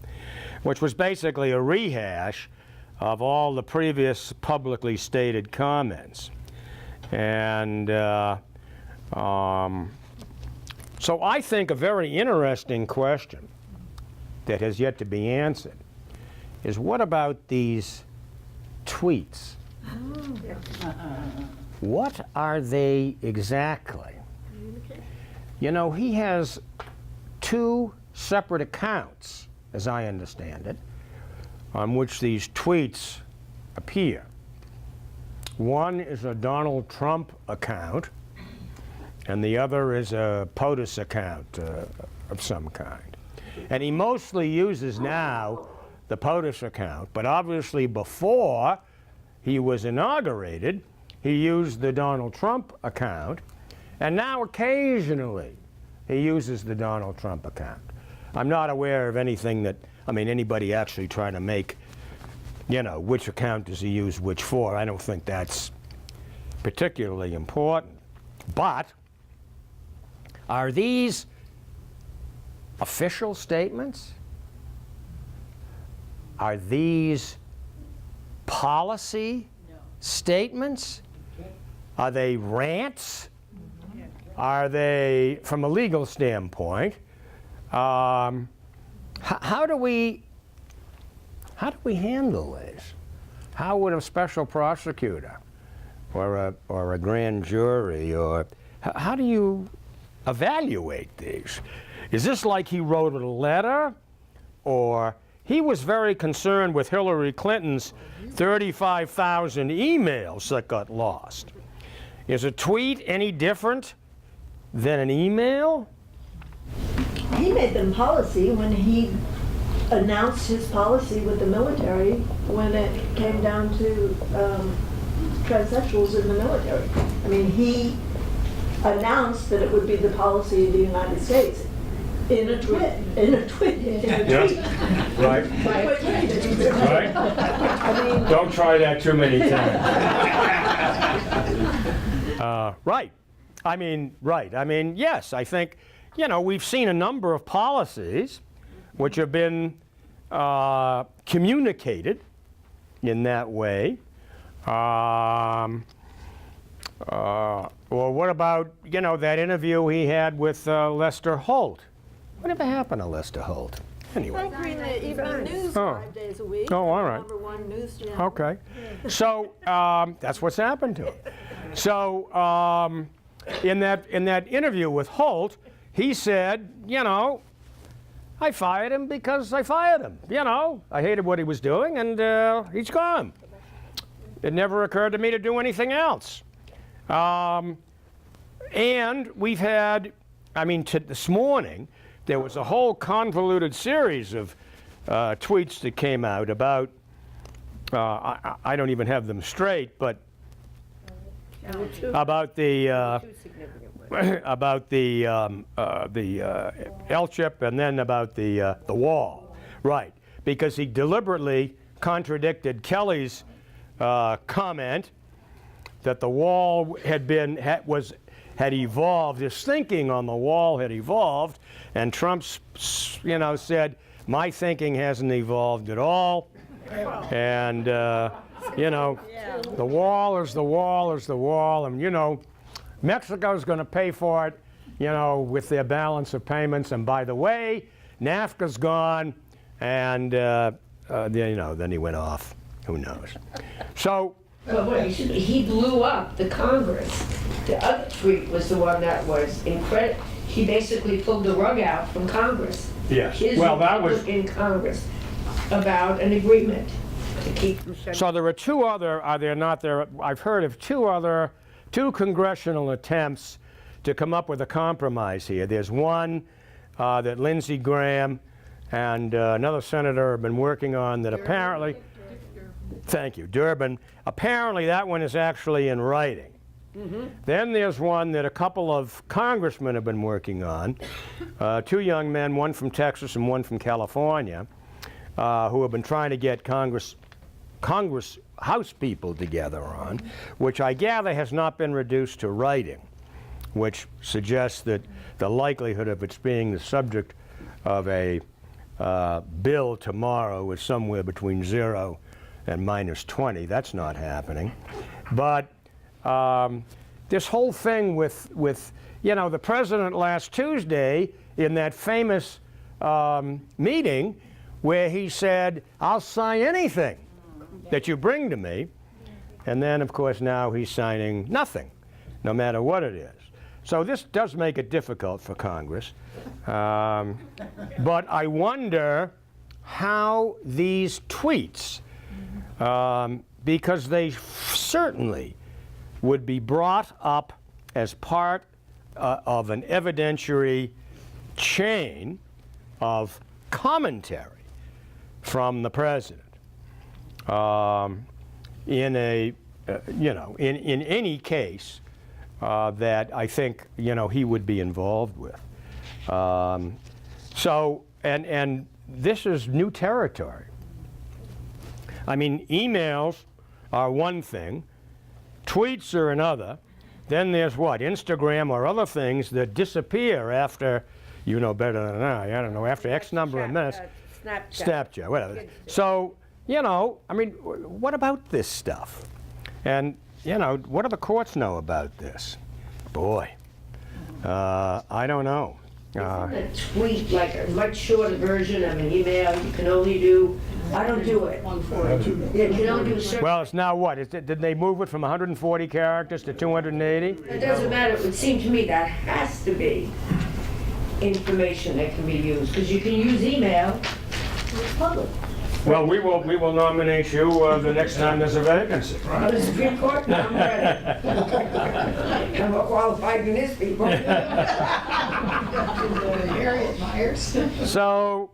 which was basically a rehash of all the previous publicly stated comments. And so I think a very interesting question that has yet to be answered is, what about these tweets? What are they exactly? You know, he has two separate accounts, as I understand it, on which these tweets appear. One is a Donald Trump account, and the other is a POTUS account of some kind. And he mostly uses now the POTUS account, but obviously before he was inaugurated, he used the Donald Trump account, and now occasionally he uses the Donald Trump account. I'm not aware of anything that, I mean, anybody actually trying to make, you know, which account does he use which for. I don't think that's particularly important. But are these official statements? Are these policy statements? Are they rants? Are they, from a legal standpoint, how do we handle this? How would a special prosecutor or a grand jury, or how do you evaluate these? Is this like he wrote a letter, or he was very concerned with Hillary Clinton's 35,000 emails that got lost? Is a tweet any different than an email? He made them policy when he announced his policy with the military when it came down to transsexuals in the military. I mean, he announced that it would be the policy of the United States in a tweet. Right. Right. I mean, Don't try that too many times. Right. I mean, right. I mean, yes, I think, you know, we've seen a number of policies which have been communicated in that way. Well, what about, you know, that interview he had with Lester Holt? Whatever happened to Lester Holt? Anyway. Anchoring the evening news Oh. 5 days a week. Oh, all right. #1 news channel. Okay. So that's what's happened to him. So in that interview with Holt, he said, you know, I fired him because I fired him. You know, I hated what he was doing, and he's gone. It never occurred to me to do anything else. And we've had, I mean, this morning, there was a whole convoluted series of tweets that came out about, I don't even have them straight, but about the L-chip, and then about the wall, right? Because he deliberately contradicted Kelly's comment that the wall had evolved. His thinking on the wall had evolved, and Trump, you know, said, "My thinking hasn't evolved at all," and you know, the wall is the wall is the wall, and you know, Mexico's going to pay for it, you know, with their balance of payments. And by the way, NAFTA's gone, and you know, then he went off. Who knows? So. Well, he blew up the Congress. The other tweet was the one that was incredible. He basically pulled the rug out from Congress. Yes. Well, that was in Congress about an agreement to keep them shut. So there are two other, are there not there? I've heard of two congressional attempts to come up with a compromise here. There's one that Lindsey Graham and another senator have been working on that apparently, thank you, Durbin. Apparently that one is actually in writing. Then there's one that a couple of congressmen have been working on, two young men, one from Texas and one from California, who have been trying to get Congress House people together on, which I gather has not been reduced to writing, which suggests that the likelihood of its being the subject of a bill tomorrow is somewhere between 0 and -20. That's not happening. But this whole thing with, you know, the president last Tuesday in that famous meeting where he said, "I'll sign anything that you bring to me," and then of course now he's signing nothing, no matter what it is. So this does make it difficult for Congress. But I wonder how these tweets, because they certainly would be brought up as part of an evidentiary chain of commentary from the president in a, you know, in any case that I think, you know, he would be involved with. So and this is new territory. I mean, emails are one thing, tweets are another, then there's what, Instagram or other things that disappear after, you know better than I don't know, after X number of minutes. Snapchat, whatever. So, you know, I mean, what about this stuff? And, you know, what do the courts know about this? Boy, I don't know. Isn't a tweet like a much shorter version of an email? You can only do, I don't do it. Yeah, you can only do certain. Well, it's now what? Did they move it from 140 characters to 280? It doesn't matter. It would seem to me that has to be information that can be used, because you can use email. It's public. Well, we will nominate you the next time there's a vacancy. On the Supreme Court, now I'm ready. I'm more qualified than this people. Harriet Myers. So,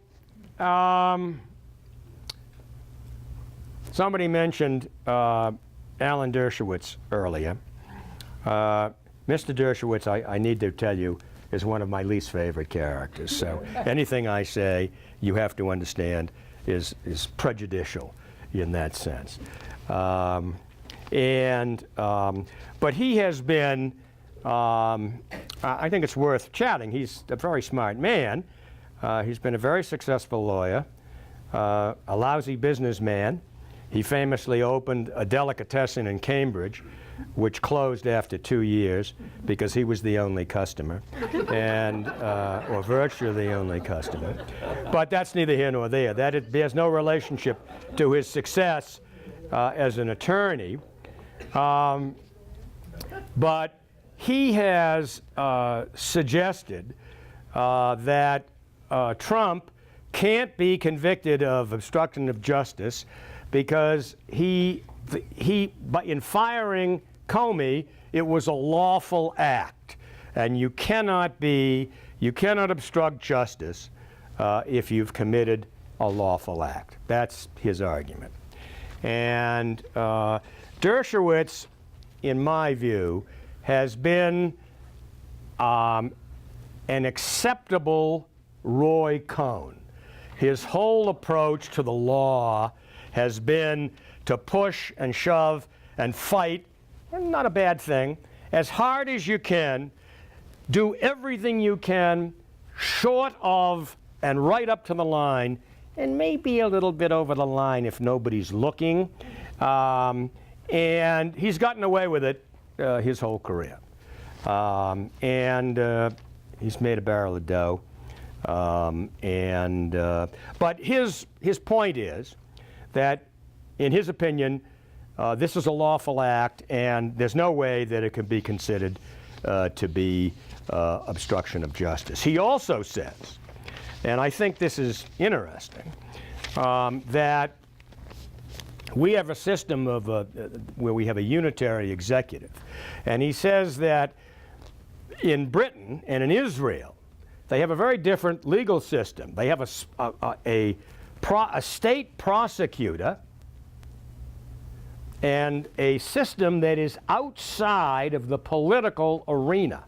somebody mentioned Alan Dershowitz earlier. Mr. Dershowitz, I need to tell you, is one of my least favorite characters. So anything I say, you have to understand, is prejudicial in that sense. But he has been, I think it's worth chatting. He's a very smart man. He's been a very successful lawyer, a lousy businessman. He famously opened a delicatessen in Cambridge, which closed after 2 years because he was the only customer, and or virtually the only customer. But that's neither here nor there. That bears no relationship to his success as an attorney. But he has suggested that Trump can't be convicted of obstruction of justice because in firing Comey, it was a lawful act, and you cannot obstruct justice if you've committed a lawful act. That's his argument. And Dershowitz, in my view, has been an acceptable Roy Cohn. His whole approach to the law has been to push and shove and fight, and not a bad thing, as hard as you can, do everything you can short of and right up to the line, and maybe a little bit over the line if nobody's looking. And he's gotten away with it his whole career. He's made a barrel of dough. But his point is that, in his opinion, this is a lawful act, and there's no way that it can be considered to be obstruction of justice. He also says, and I think this is interesting, that we have a system of where we have a unitary executive. And he says that in Britain and in Israel, they have a very different legal system. They have a state prosecutor and a system that is outside of the political arena,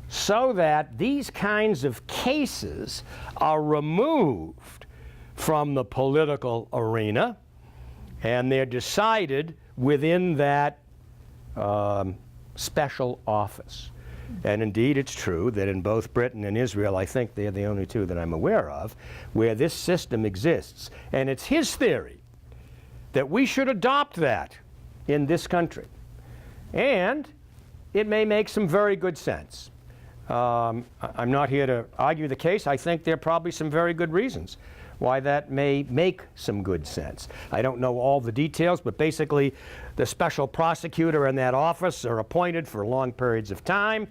so that these kinds of cases are removed from the political arena and they're decided within that special office. And indeed, it's true that in both Britain and Israel, I think they're the only two that I'm aware of, where this system exists. And it's his theory that we should adopt that in this country. And it may make some very good sense. I'm not here to argue the case. I think there are probably some very good reasons why that may make some good sense. I don't know all the details, but basically the special prosecutor in that office are appointed for long periods of time.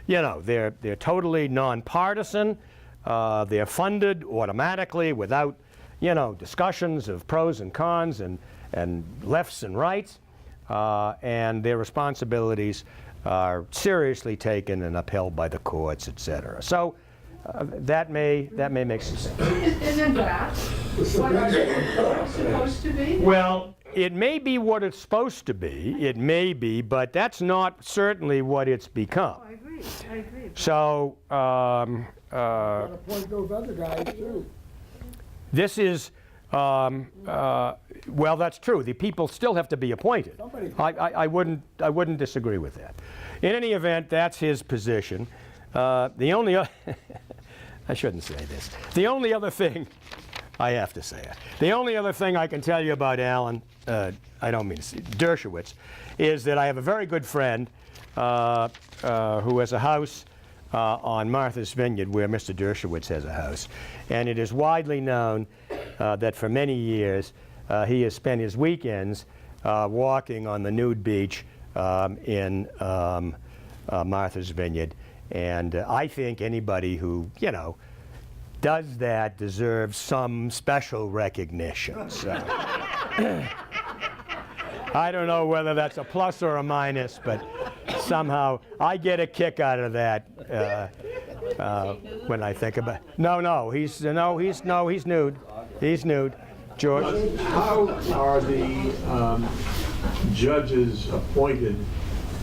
You know, they're totally nonpartisan. They're funded automatically without, you know, discussions of pros and cons and lefts and rights. And their responsibilities are seriously taken and upheld by the courts, etc. So that may make some sense. Isn't that what our courts are supposed to be? Well, it may be what it's supposed to be, it may be, but that's not certainly what it's become. I agree, I agree. So, Gotta appoint those other guys too. this is, well, that's true. The people still have to be appointed. Somebody- I wouldn't disagree with that. In any event, that's his position. The only, I shouldn't say this. The only other thing, I have to say it. The only other thing I can tell you about Alan, I don't mean to say, Dershowitz, is that I have a very good friend who has a house on Martha's Vineyard where Mr. Dershowitz has a house. And it is widely known that for many years he has spent his weekends walking on the nude beach in Martha's Vineyard. And I think anybody who, you know, does that deserves some special recognition. So. I don't know whether that's a plus or a minus, but somehow I get a kick out of that when I think about. No, he's nude. He's nude. George. How are the judges appointed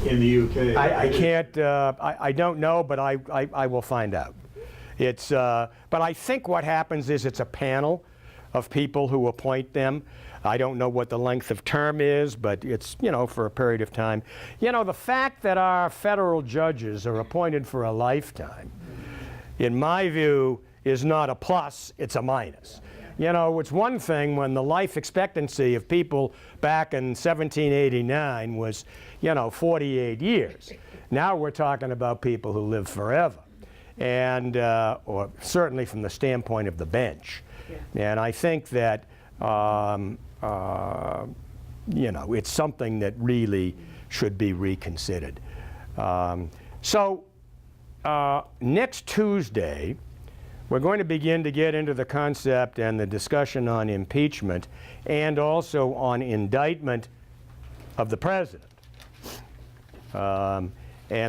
in the UK? I can't. I don't know, but I will find out. It's. But I think what happens is it's a panel of people who appoint them. I don't know what the length of term is, but it's, you know, for a period of time. You know, the fact that our federal judges are appointed for a lifetime, in my view, is not a plus, it's a minus. You know, it's one thing when the life expectancy of people back in 1789 was, you know, 48 years. Now we're talking about people who live forever, and or certainly from the standpoint of the bench. Yeah. And I think that you know, it's something that really should be reconsidered. So next Tuesday, we're going to begin to get into the concept and the discussion on impeachment and also on indictment of the president. And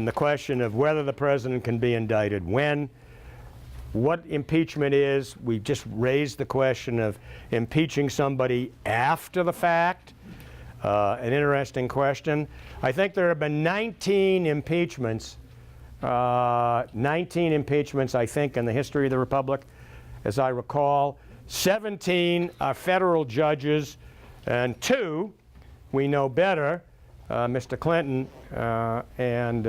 the question of whether the president can be indicted, when, what impeachment is. We just raised the question of impeaching somebody after the fact. An interesting question. I think there have been 19 impeachments, I think, in the history of the Republic, as I recall. 17 are federal judges, and 2 we know better, Mr. Clinton and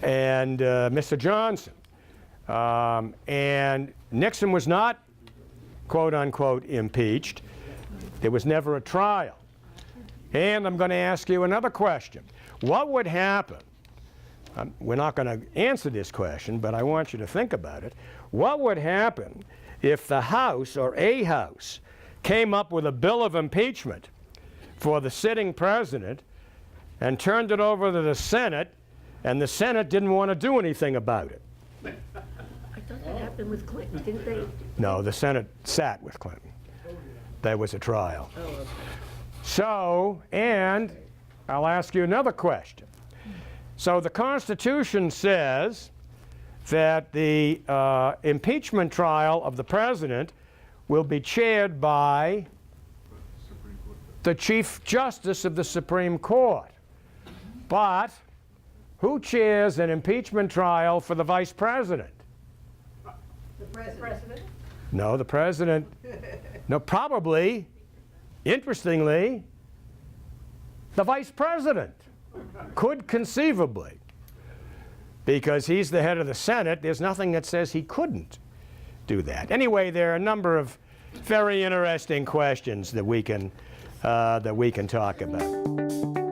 Mr. Johnson. And Nixon was not, quote unquote, impeached. There was never a trial. And I'm going to ask you another question. What would happen? We're not going to answer this question, but I want you to think about it. What would happen if the House or a House came up with a bill of impeachment for the sitting president and turned it over to the Senate, and the Senate didn't want to do anything about it? I thought that happened with Clinton, didn't they? No, the Senate sat with Clinton. There was a trial. Oh, okay. So, and I'll ask you another question. So the Constitution says that the impeachment trial of the president will be chaired by the Chief Justice of the Supreme Court. But who chairs an impeachment trial for the vice president? The president? No, the president. No, probably, interestingly, the vice president could conceivably, because he's the head of the Senate. There's nothing that says he couldn't do that. Anyway, there are a number of very interesting questions that we can talk about.